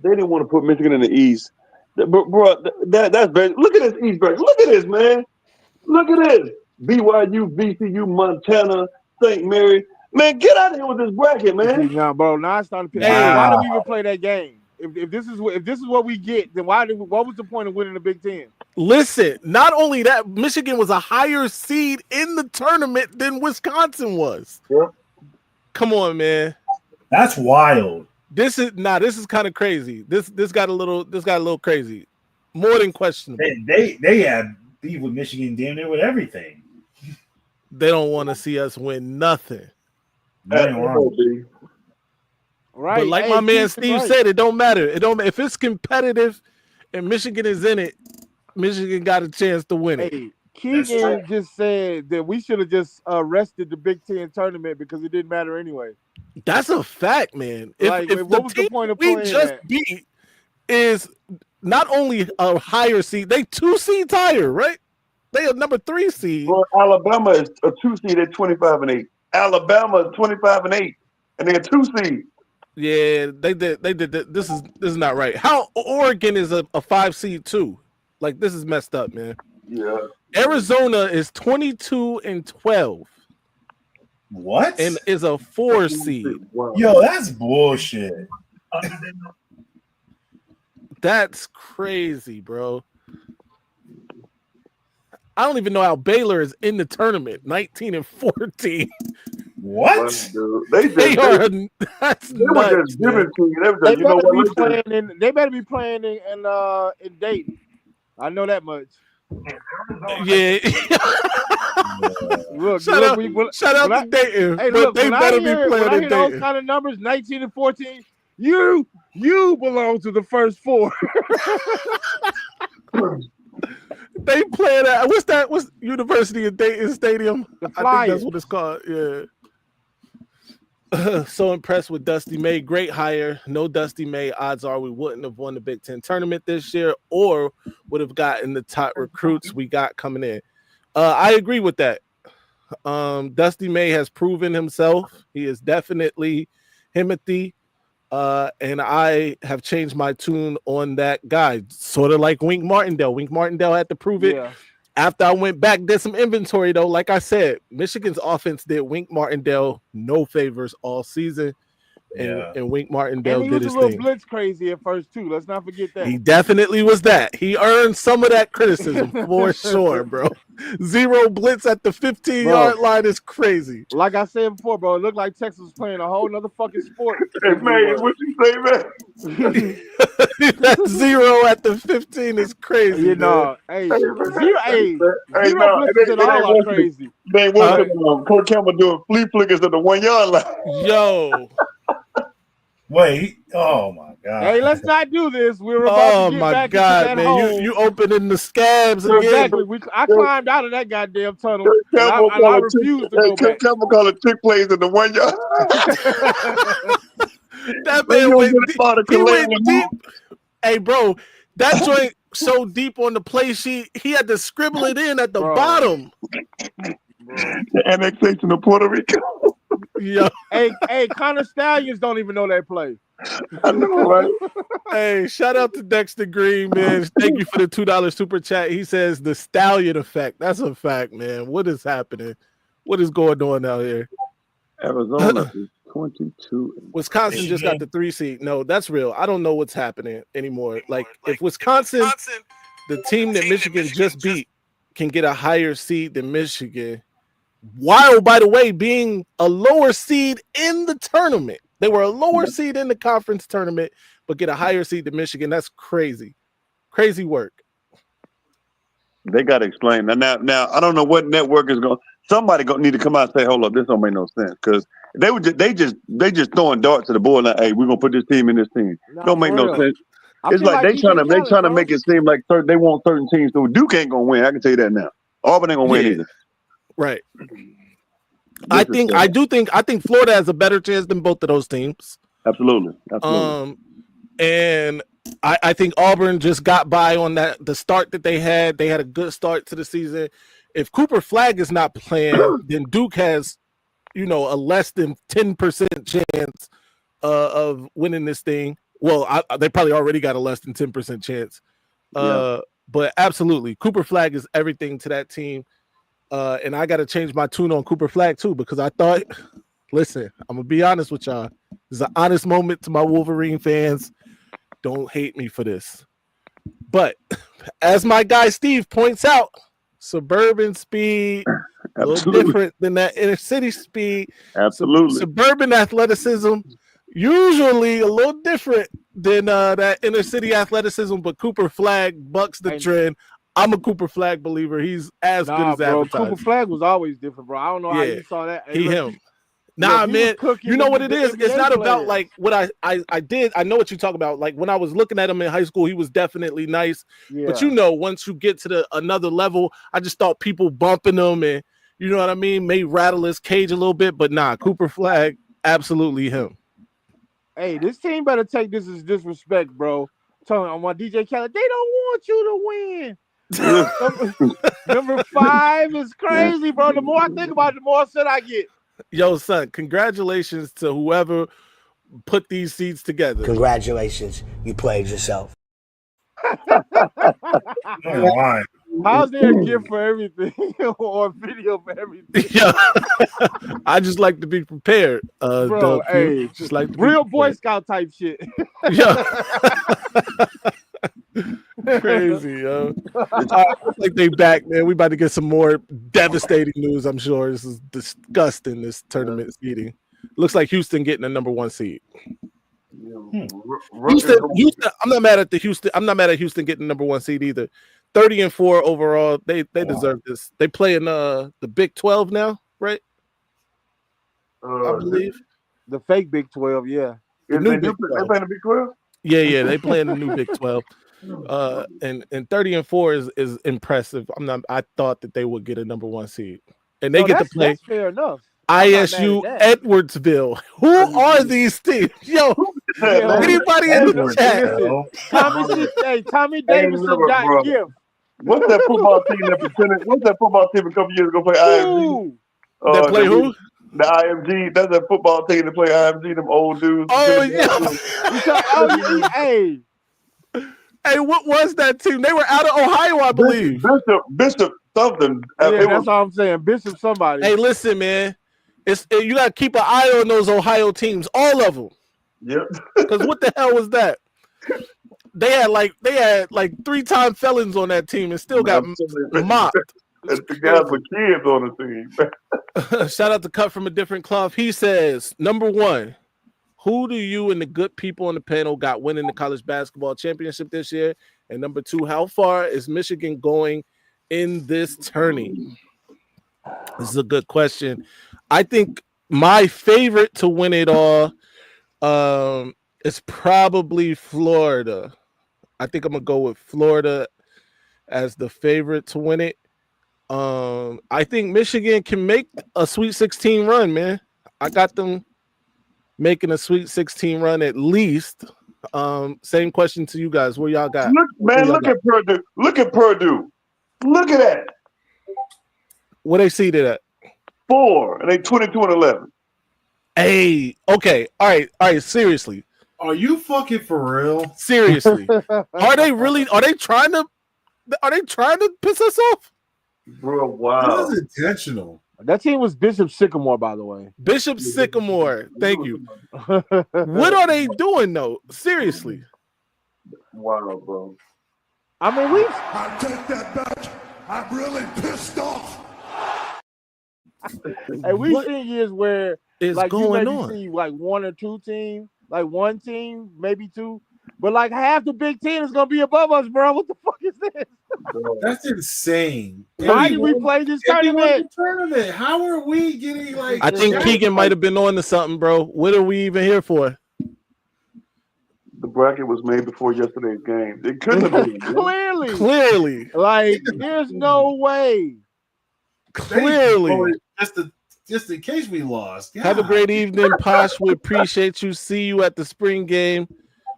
They didn't want to put Michigan in the East. Bro, that's bad. Look at this East bracket. Look at this, man. Look at this. BYU, VCU, Montana, St. Mary. Man, get out of here with this bracket, man. Now, bro, now it's starting to piss. Hey. Why do we even play that game? If this is what we get, then what was the point of winning the Big Ten? Listen, not only that, Michigan was a higher seed in the tournament than Wisconsin was. Yeah. Come on, man. That's wild. This is kind of crazy. This got a little crazy. More than questionable. They had beef with Michigan damn near with everything. They don't want to see us win nothing. Nothing wrong. Right. But like my man Steve said, it don't matter. If it's competitive and Michigan is in it, Michigan got a chance to win it. Hey, Keegan just said that we should have just rested the Big Ten tournament because it didn't matter anyway. That's a fact, man. If what was the point of playing that? Beat is not only a higher seed, they 2 seeds higher, right? They are number 3 seed. Well, Alabama is a 2 seed at 25 and 8. Alabama is 25 and 8, and they're 2 seed. Yeah, they did. This is not right. How Oregon is a 5 seed too? Like, this is messed up, man. Yeah. Arizona is 22 and 12. What? And is a 4 seed. Wow. Yo, that's bullshit. That's crazy, bro. I don't even know how Baylor is in the tournament. 19 and 14. What? They are. That's nuts. They better be playing in Dayton. I know that much. Yeah. Shout out to Dayton. Hey, but look, they better be playing when I in hear those Dayton. kind of numbers, 19 and 14, you belong to the first four. They playing at what's University of Dayton Stadium? The I think that's what it's called. Yeah. So impressed with Dusty May. Great hire. No Dusty May. Odds are we wouldn't have won the Big Ten tournament this year or would have gotten the top recruits we got coming in. I agree with that. Dusty May has proven himself. He is definitely Himothy. And I have changed my tune on that guy, sort of like Wink Martindale. Wink Martindale had to prove it. After I went back, did some inventory, though. Like I said, Michigan's offense did Wink Martindale no favors all season. And Wink Martindale did his thing. He was a little blitz crazy at first, too. Let's not forget that. He definitely was that. He earned some of that criticism for sure, bro. 0 blitz at the 15-yard line is crazy. Like I said before, bro, it looked like Texas was playing a whole nother fucking sport. Hey, man, what you say, man? That 0 at the 15 is crazy. You know, zero blitzes at all are crazy. They wasn't Kurt Campbell doing flea flickers at the 1 yard line. Yo. Wait, oh my God. Hey, let's not do this. We're about to get back into that hole. You opening the scabs again. Exactly. I climbed out of that goddamn tunnel. And I refused to go back. Campbell called it trick plays in the 1 yard. That man went deep. Hey, bro, that joint so deep on the play sheet, he had to scribble it in at the bottom. The annexation of Puerto Rico. Yeah. Hey, Connor Stallions don't even know that play. I know, right? Hey, shout out to Dexter Green, man. Thank you for the $2 super chat. He says the Stallion effect. That's a fact, man. What is happening? What is going on out here? Arizona is 22. Wisconsin just got the 3 seed. No, that's real. I don't know what's happening anymore. Like if Wisconsin, the team that Michigan just beat, can get a higher seed than Michigan, while, by the way, being a lower seed in the tournament. They were a lower seed in the conference tournament, but get a higher seed than Michigan. That's crazy. Crazy work. They got to explain. Now, I don't know what network is going. Somebody need to come out and say, hold up, this don't make no sense. Because they just throwing darts at the board like, hey, we're going to put this team in this team. Don't make no sense. It's like they trying to make it seem like they want certain teams. So Duke ain't going to win. I can tell you that now. Auburn ain't going to win either. Right. I think Florida has a better chance than both of those teams. Absolutely. And I think Auburn just got by on the start that they had. They had a good start to the season. If Cooper Flagg is not playing, then Duke has, a less than 10% chance of winning this thing. Well, they probably already got a less than 10% chance. But absolutely, Cooper Flagg is everything to that team. And I got to change my tune on Cooper Flagg too, because I thought, listen, I'm going to be honest with y'all. This is an honest moment to my Wolverine fans. Don't hate me for this. But as my guy Steve points out, suburban speed, a little different than that inner city speed. Absolutely. Suburban athleticism, usually a little different than that inner city athleticism, but Cooper Flagg bucks the trend. I'm a Cooper Flagg believer. He's as good as advertised. Cooper Flagg was always different, bro. I don't know how you saw that. Him. Nah, man. You know what it is? It's not about like what I did. I know what you're talking about. Like when I was looking at him in high school, he was definitely nice. Yeah. But once you get to another level, I just thought people bumping him and you know what I mean, may rattle his cage a little bit. But nah, Cooper Flagg, absolutely him. Hey, this team better take this as disrespect, bro. Telling on my DJ Khaled, they don't want you to win. Number 5 is crazy, bro. The more I think about it, the more upset I get. Yo, son, congratulations to whoever put these seeds together. Congratulations. You played yourself. How's there a gift for everything or a video for everything? Yeah. I just like to be prepared. Bro, hey, just like real Boy Scout type shit. Yeah. Crazy, yo. Like they back, man. We about to get some more devastating news, I'm sure. This is disgusting, this tournament seeding. Looks like Houston getting the number 1 seed. Houston, I'm not mad at Houston getting the number 1 seed either. 30-4 overall. They deserve this. They play in the Big 12 now, right? I believe the fake Big 12. Yeah. the new Big They 12. playing the Big 12? Yeah, they play in the new Big 12. And 30-4 is impressive. I thought that they would get a number 1 seed. And they get to play That's fair enough. I'm not mad ISU at that. Edwardsville. Who are these teams? Yo, Yeah, anybody in the Edwards, chat? bro. Tommy Davidson never, got bro. gift. What's that football team that pretended? What's that football team a couple years ago play IMG? Ooh. That play who? The IMG. That's that football team that play IMG. Them old dudes. Oh yeah. Hey. Hey, what was that team? They were out of Ohio, I believe. Bishop something. Yeah, that's all I'm saying. Bishop somebody. Hey, listen, man. You gotta keep an eye on those Ohio teams, all of them. Yep. Because what the hell was that? They had like 3-time felons on that team and still got mopped. And the guys with kids on the team. Shout out to Cut from a Different Cloth. He says, number 1, who do you and the good people on the panel got winning the college basketball championship this year? And number 2, how far is Michigan going in this tourney? This is a good question. I think my favorite to win it all is probably Florida. I think I'm going to go with Florida as the favorite to win it. I think Michigan can make a Sweet 16 run, man. I got them making a Sweet 16 run at least. Same question to you guys. Where y'all got? Look at Purdue. Look at Purdue. Look at that. What they seeded at? 4, and they 22-11. Hey, okay. All right. Seriously. Are you fucking for real? Seriously. Are they trying to piss us off? Bro, wow. This is intentional. That team was Bishop Sycamore, by the way. Bishop Sycamore. Thank you. What are they doing though? Seriously. Wow, bro. I mean, I take that back. I'm really pissed off. we've seen years where is like going you on? see like 1 or 2 teams, like 1 team, maybe 2, but like half the Big Ten is gonna be above us, bro. What the fuck is this? That's insane. Why did we play this tournament? How are we getting like? I think Keegan might have been on to something, bro. What are we even here for? The bracket was made before yesterday's game. It couldn't have been. Clearly. Like, there's no way. Clearly. Just in case we lost. Have a great evening, Posh. We appreciate you. See you at the spring game.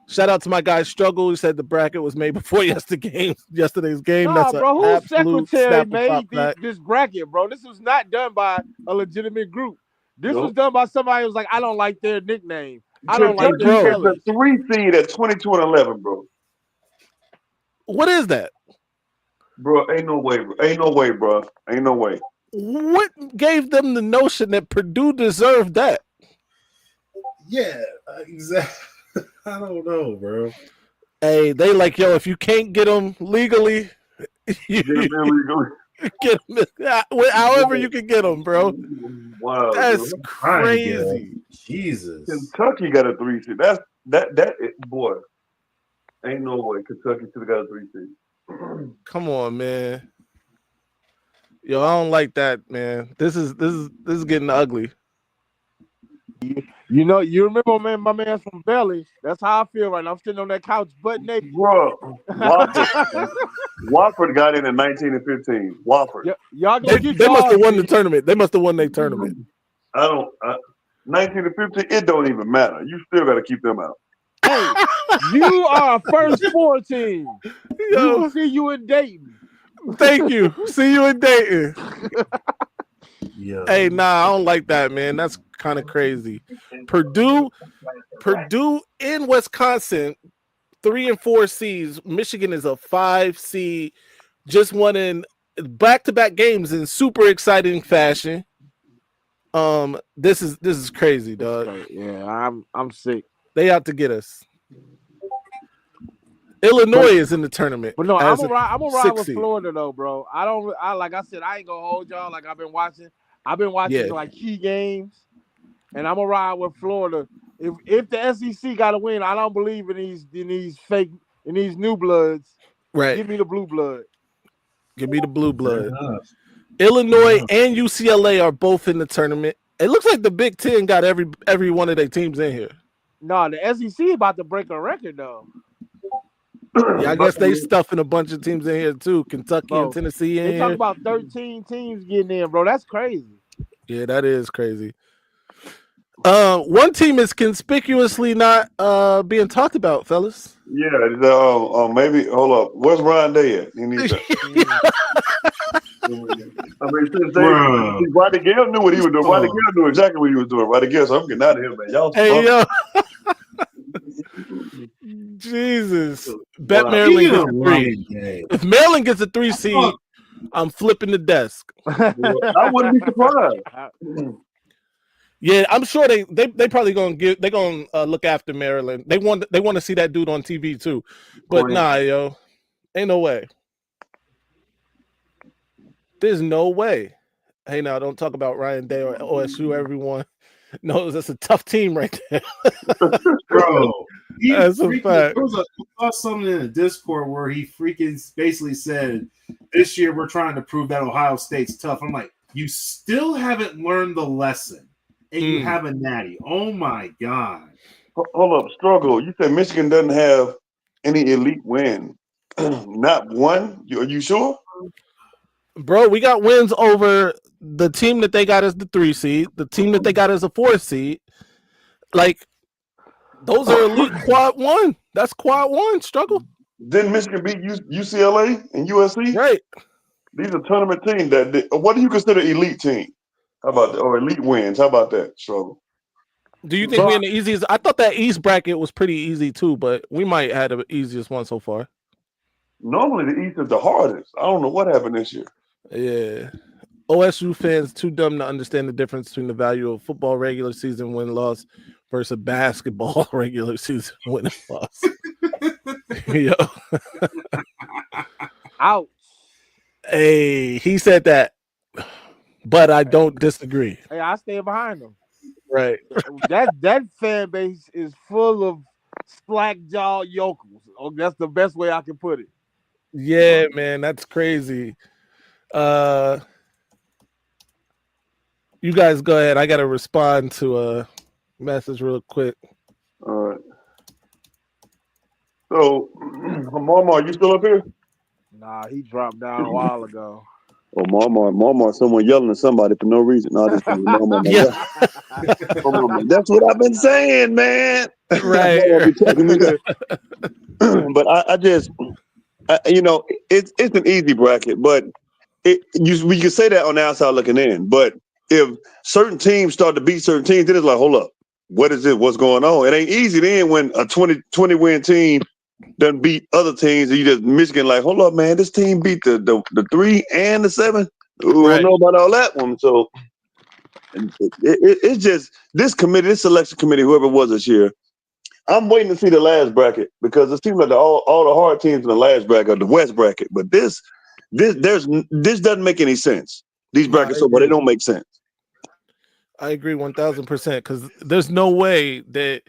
Shout out to my guy Struggle, who said the bracket was made before yesterday's game. Nah, That's bro, whose secretary made back. this bracket, bro? This was not done by a legitimate group. This was done by somebody who was like, I don't like their nickname. I don't like their colors. The 3 seed at 22-11, bro. What is that? Bro, ain't no way, bro. Ain't no way. What gave them the notion that Purdue deserved that? Yeah, exactly. I don't know, bro. Hey, they like, yo, if you can't get them legally, you get them however you can get them, bro. Wow, that's bro. crazy. Jesus. Kentucky got a 3 seed. Boy. Ain't no way Kentucky should have got a 3 seed. Come on, man. Yo, I don't like that, man. This is getting ugly. You know, you remember, man, my man's from Belly. That's how I feel right now. I'm sitting on that couch, butt naked. Bro, Wofford got in at 19 and 15. Wofford. Y'all They must have won the tournament. They must have won their tournament. 19 and 15, it don't even matter. You still got to keep them out. Hey, you are a first 4 team. We will see you in Dayton. Thank you. See you in Dayton. Yeah. Hey, nah, I don't like that, man. That's kind of crazy. Purdue in Wisconsin, 3 and 4 seeds. Michigan is a 5 seed. Just won in back-to-back games in super exciting fashion. This is crazy, dog. Yeah, I'm sick. They out to get us. Illinois is in the tournament. But no, I'm gonna ride with 6 Florida though, bro. Like I said, I ain't gonna hold y'all. Like I've been watching like key games, and I'm gonna ride with Florida. If the SEC got to win, I don't believe in these new bloods. Right. Give me the blue blood. Give me the blue blood. enough. Illinois and UCLA are both in the tournament. It looks like the Big Ten got every one of their teams in here. No, the SEC about to break a record though. Yeah, I guess they stuffing a bunch of teams in here too. Kentucky Bro, and Tennessee in They talk here. about 13 teams getting in, bro. That's crazy. Yeah, that is crazy. One team is conspicuously not being talked about, fellas. Yeah, maybe hold up. Where's Ryan Day at? He needs that. I mean, since Roddy Gale knew what he was doing. Roddy Gale knew exactly what he was doing. Roddy Gale, so I'm getting out of here, man. Y'all Hey yo. Jesus. Bet Maryland gets a 3. If Maryland gets a 3 seed, I'm flipping the desk. I wouldn't be surprised. Yeah, I'm sure they probably gonna look after Maryland. They want to see that dude on TV too. But nah, yo. Ain't no way. There's no way. Hey, now don't talk about Ryan Day or OSU. Everyone knows that's a tough team right there. Bro, that's a fact. I saw something in the Discord where he freaking basically said, this year we're trying to prove that Ohio State's tough. I'm like, you still haven't learned the lesson, and you have a natty. Oh, my God. Hold up, struggle. You said Michigan doesn't have any elite win. Not one? Are you sure? Bro, we got wins over the team that they got as the 3 seed, the team that they got as a 4 seed. Like, those are elite quad 1. That's quad 1, struggle. Didn't Michigan beat UCLA and USC? Right. These are tournament teams. What do you consider elite team? How about that? Or elite wins? How about that, struggle? Do you think we're in the easiest? I thought that East bracket was pretty easy too, but we might have the easiest one so far. Normally the East is the hardest. I don't know what happened this year. Yeah. OSU fans too dumb to understand the difference between the value of football regular season win-loss versus a basketball regular season win-loss. Yo. Ouch. Hey, he said that, but I don't disagree. Hey, I stand behind him. Right. That fan base is full of slack-jaw yokels. Oh, that's the best way I can put it. Yeah, man, that's crazy. You guys go ahead. I gotta respond to a message real quick. All right. So, Mama, are you still up here? Nah, he dropped down a while ago. Oh, Mama, someone yelling at somebody for no reason. No, Mama, Yeah. That's what I've been saying, man. Right. But I just, it's an easy bracket, but we can say that on the outside looking in. But if certain teams start to beat certain teams, then it's like, hold up, what is it? What's going on? It ain't easy then when a 20 win team doesn't beat other teams, and you just Michigan like, hold up, man, this team beat the 3 and the 7. Ooh, I don't know about all that one. So it's just this committee, this selection committee, whoever it was this year. I'm waiting to see the last bracket because it seems like all the hard teams in the last bracket are the West bracket. But this doesn't make any sense. These brackets, so they don't make sense. I agree 1,000% because there's no way that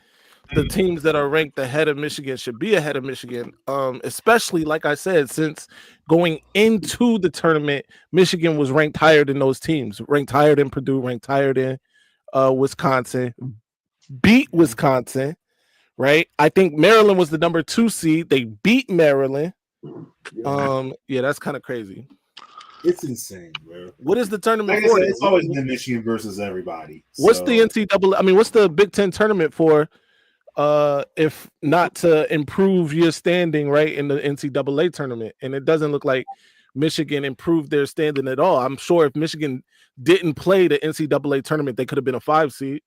the teams that are ranked ahead of Michigan should be ahead of Michigan. Especially like I said, since going into the tournament, Michigan was ranked higher than those teams, ranked higher than Purdue, ranked higher than Wisconsin, beat Wisconsin, right? I think Maryland was the number 2 seed. They beat Maryland. Yeah, that's kind of crazy. It's insane, bro. What is the tournament like for? Said, it's always been Michigan versus everybody. What's the NCAA? I mean, what's the Big Ten tournament for? If not to improve your standing right in the NCAA tournament, and it doesn't look like Michigan improved their standing at all. I'm sure if Michigan didn't play the NCAA tournament, they could have been a 5 seed.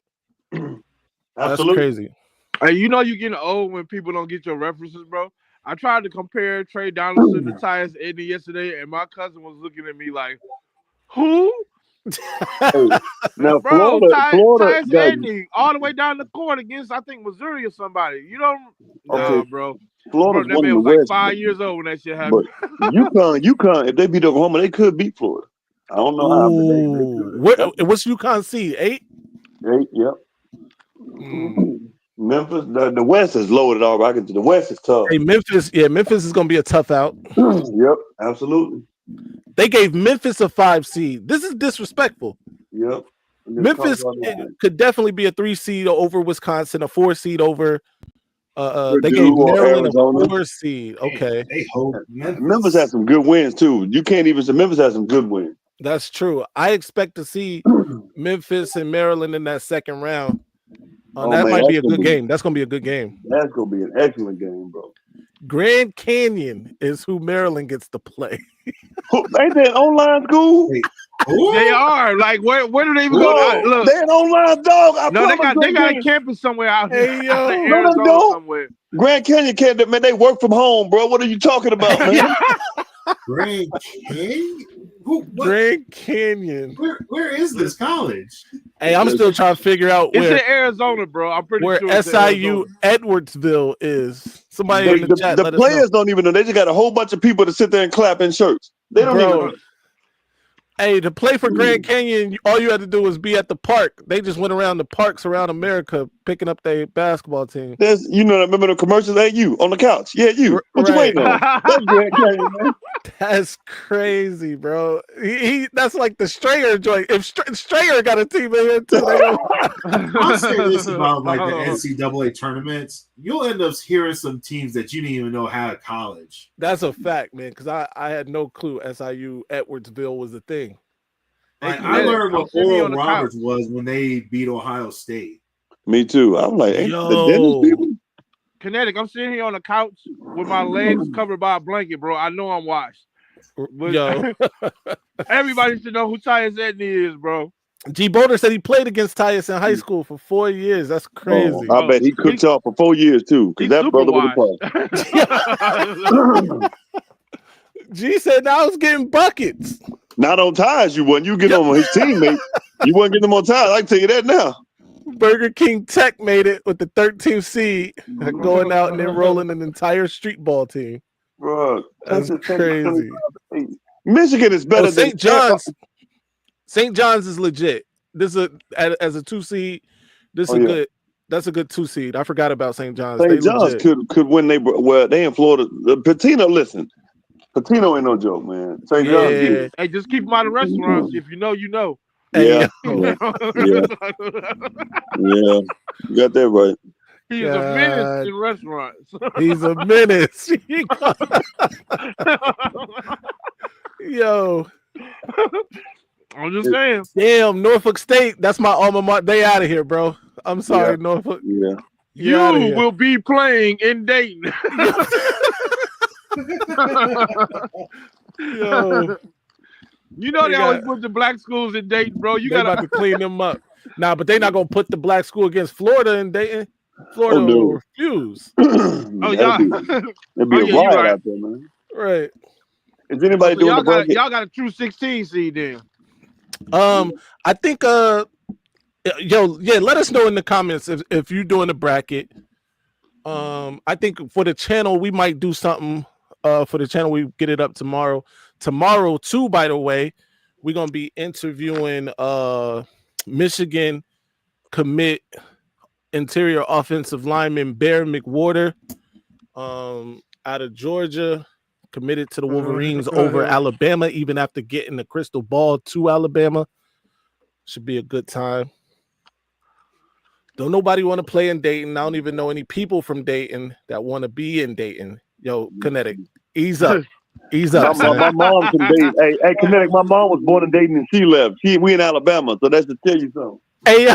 That's crazy. Hey, you know you're getting old when people don't get your references, bro. I tried to compare Trey Donaldson to Tyus Edney yesterday, and my cousin was looking at me like, "Who?" Now, bro, Florida, Tyus Edney all the way down the court against I think Missouri or somebody. You don't, nah, bro. Florida's That man was like 5 years old when that shit happened. But UConn, if they beat Oklahoma, they could beat Florida. I don't know how. What's UConn seed? 8? 8, yep. Memphis, the West is loaded all right. The West is tough. Hey, Memphis is going to be a tough out. Yep, absolutely. They gave Memphis a 5 seed. This is disrespectful. Yep. Memphis could definitely be a 3 seed over Wisconsin, a 4 seed over. They gave Maryland a 4 seed. Okay, they hold Memphis has some good wins too. You can't even say Memphis has some good wins. that's true. I expect to see Memphis and Maryland in that second round. That might be a good game. That's gonna be a good game. That's gonna be an excellent game, bro. Grand Canyon is who Maryland gets to play. Ain't that online school? They are. Like, where do they even go? Look, they an online dog. No, they got a campus somewhere out Hey, yo. out in Arizona somewhere. Grand Canyon can't, man. They work from home, bro. What are you talking about, man? Grand Canyon? Grand Canyon. Where is this college? Hey, I'm still trying to figure out It's where in Arizona, bro. I'm pretty where sure it's SIU Edwardsville is. Somebody in the chat. The let us know. players don't even know. They just got a whole bunch of people to sit there and clap in shirts. They don't even know. Hey, to play for Grand Canyon, all you had to do was be at the park. They just went around the parks around America picking up their basketball team. Remember the commercials? Hey, you on the couch? Yeah, you. What you waiting on? That's Grand Canyon, man. That's crazy, bro. That's like the Strayer joint. If Strayer got a team in here too, I'll say this about like the NCAA tournaments: you'll end up hearing some teams that you didn't even know had a college. That's a fact, man. Because I had no clue SIU Edwardsville was a thing. Like, I learned what Oral Roberts was when they beat Ohio State. Me too. I'm like, the Dennis people? Kinetic, I'm sitting here on the couch with my legs covered by a blanket, bro. I know I'm washed. But Yo. everybody should know who Tyus Edney is, bro. G. Boulder said he played against Tyus in high school for 4 years. That's crazy. I bet he cooked y'all for 4 years too, because that brother was a G said now I was getting buckets. Not on ties, you wasn't. You get on his teammate. You wasn't getting them on ties. I can tell you that now. Burger King Tech made it with the 13th seed, going out and enrolling an entire street ball team. Bro, that's crazy. Michigan is better than St. John's. St. John's is legit. This is as a 2 seed. This is good. That's a good 2 seed. I forgot about St. John's. St. John's could win. They in Florida. Patino, listen. Patino ain't no joke, man. St. John's. Hey, just keep them out of restaurants. If you know, you know. Yeah. Yeah. You got that right. He's a menace in restaurants. He's a menace. Yo. I'm just saying. Damn, Norfolk State. That's my alma mater. They out of here, bro. I'm sorry, Norfolk. Yeah. You will be playing in Dayton. Yo. You know they always put the black schools in Dayton, bro. You gotta about to clean them up. Nah, but they're not gonna put the black school against Florida in Dayton. Florida will refuse. It'd be a riot out there, man. Right. Is anybody doing the bracket? Y'all got a true 16 seed then. I think let us know in the comments if you're doing the bracket. I think for the channel we might do something. For the channel, we get it up tomorrow. Tomorrow, too, by the way, we're gonna be interviewing Michigan commit interior offensive lineman Bear McWhorter out of Georgia, committed to the Wolverines over Alabama, even after getting the crystal ball to Alabama. Should be a good time. Don't nobody want to play in Dayton. I don't even know any people from Dayton that want to be in Dayton. Yo, Kinetic, ease up. Ease up. My mom's from Dayton. Hey, Kinetic, my mom was born in Dayton and she left. We in Alabama, so that's to tell you something. Hey,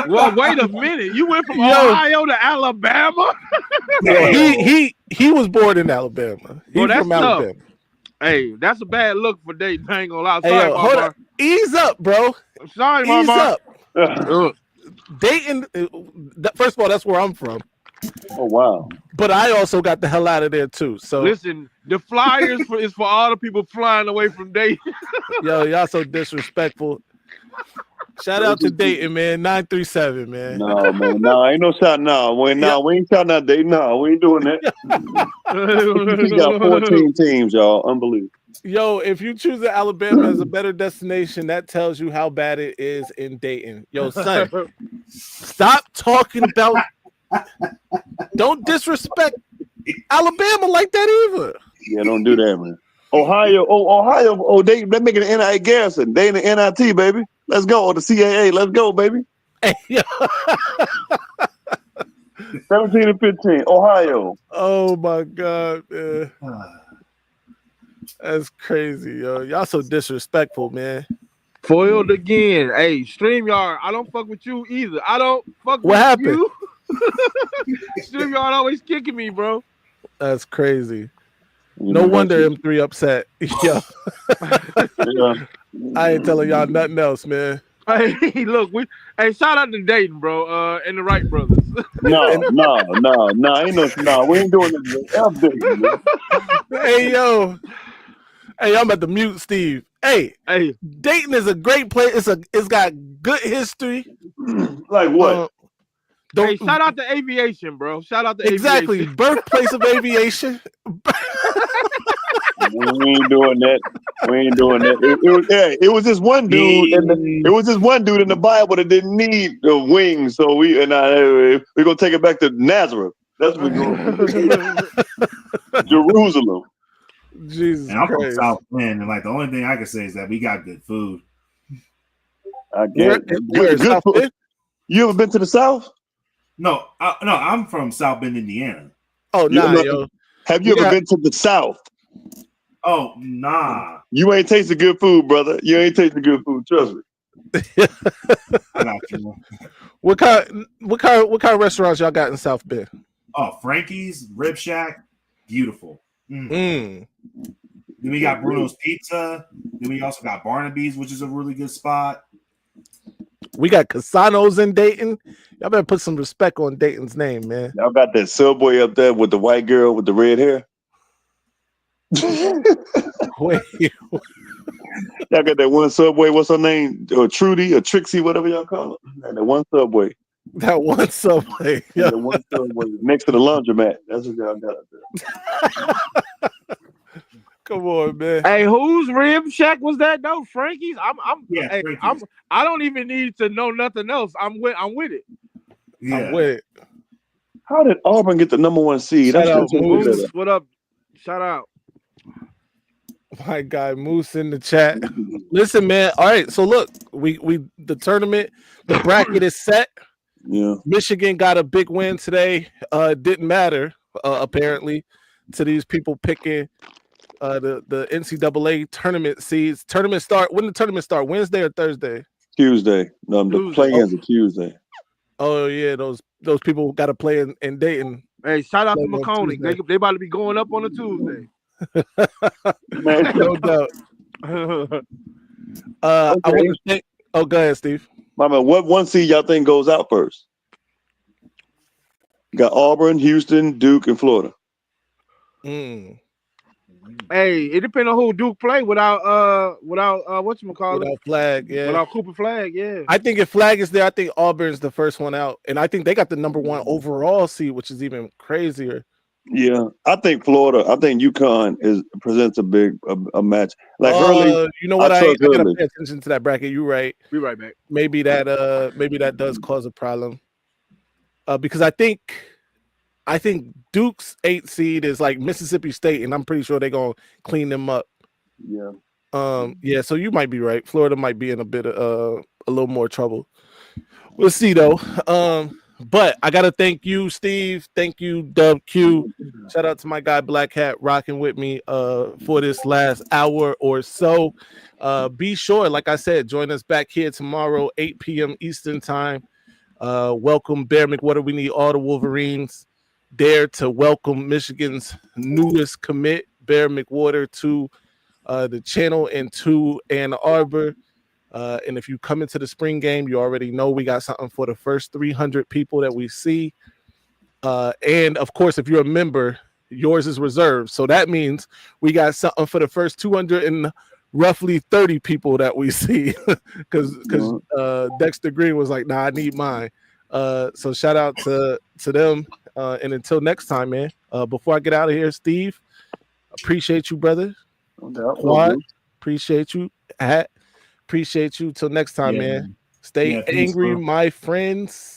well, wait a minute. You went from Ohio to Alabama? He was born in Alabama. He's from Alabama. Hey, that's a bad look for Dayton. I ain't gonna lie. Sorry, hold up. Ease up, bro. I'm sorry, Ease Mama. up. Dayton, first of all, that's where I'm from. Oh, wow. But I also got the hell out of there, too. So listen, the Flyers is for all the people flying away from Dayton. Yo, y'all so disrespectful. Shout out to Dayton, man. 937, man. No, man. No, ain't no shout now. We ain't shouting out Dayton. No, we ain't doing that. We got 14 teams, y'all. Unbelievable. Yo, if you choose Alabama as a better destination, that tells you how bad it is in Dayton. Yo, son, stop talking about. Don't disrespect Alabama like that either. Yeah, don't do that, man. Ohio. Oh, they're making the NIT Garrison. They in the NIT, baby. Let's go. Or the CAA. Let's go, baby. Hey, yo. 17 and 15. Ohio. Oh my God, man. That's crazy, yo. Y'all so disrespectful, man. Foiled again. Hey, StreamYard, I don't fuck with you either. I don't fuck What with happened? you. StreamYard always kicking me, bro. That's crazy. No wonder M3 upset. Yo. Yeah. I ain't telling y'all nothing else, man. Hey, look, shout out to Dayton, bro, and the Wright brothers. No. Ain't no. We ain't doing this. Update, man. Hey, yo. Hey, I'm about to mute Steve. Hey, Dayton is a great place. It's got good history. Like what? Hey, shout out to aviation, bro. Shout out to exactly aviation. Birthplace of aviation. We ain't doing that. It was just one dude, it was just one dude in the Bible that didn't need the wings. So we're gonna take it back to Nazareth. That's what we're going. Jerusalem. Jesus and I'm Christ. from South Bend, and like the only thing I can say is that we got good food. I guess. Good food. You ever been to the South? No, I'm from South Bend, Indiana. Oh, nah, yo. Have you ever been to the South? Oh, nah. You ain't tasted good food, brother. You ain't tasted good food. Trust me. I got you. What kind of restaurants y'all got in South Bend? Oh, Frankie's, Rib Shack, beautiful. Then we got Bruno's Pizza. Then we also got Barnaby's, which is a really good spot. We got Casanos in Dayton. Y'all better put some respect on Dayton's name, man. Y'all got that Subway up there with the white girl with the red hair. Wait. Y'all got that one Subway. What's her name? Or Trudy or Trixie, whatever y'all call it. And that one Subway. That one Subway. Yeah. The one Subway next to the laundromat. That's what y'all got up there. Come on, man. Hey, whose Rib Shack was that? No, Frankie's. Frankie's. I don't even need to know nothing else. I'm with it. Yeah. I'm with it. How did Auburn get the #1 seed? Shout out Moose. What up? Shout out. My guy Moose in the chat. Listen, man. All right. So look, we the tournament, the bracket is set. Yeah. Michigan got a big win today. Didn't matter, apparently, to these people picking the NCAA tournament seeds. Tournament start. When the tournament start? Wednesday or Thursday? Tuesday. No, the play-ins are Tuesday. Oh yeah, those people got to play in Dayton. Hey, shout out to McConey. They about to be going up on a Tuesday. No doubt. I want to think. Oh, go ahead, Steve. My man, what 1 seed y'all think goes out first? You got Auburn, Houston, Duke, and Florida. Hey, it depends on who Duke play without whatchamacallit? Without Flag, yeah. Without Cooper Flag, yeah. I think if Flag is there, I think Auburn's the first one out, and I think they got the #1 overall seed, which is even crazier. Yeah, I think Florida. I think UConn presents a match. Like Hurley, you know what? I gotta Hurley. pay attention to that bracket. You're right. Be right back. Maybe that does cause a problem. Because I think Duke's 8 seed is like Mississippi State, and I'm pretty sure they're gonna clean them up. Yeah. Yeah. So you might be right. Florida might be in a bit of a little more trouble. We'll see though. But I gotta thank you, Steve. Thank you, Dub Q. Shout out to my guy Black Hat rocking with me for this last hour or so. Be sure, like I said, join us back here tomorrow, 8 p.m. Eastern time. Welcome Bear McWater. We need all the Wolverines there to welcome Michigan's newest commit, Bear McWater, to the channel and to Ann Arbor. And if you come into the spring game, you already know we got something for the first 300 people that we see. And of course, if you're a member, yours is reserved. So that means we got something for the first 200 and roughly 30 people that we see. Because Dexter Green was like, nah, I need mine. So shout out to them. And until next time, man. Before I get out of here, Steve, appreciate you, brother. Quad, appreciate you. Hat. Appreciate you. Till next time, man. Stay angry, my friends.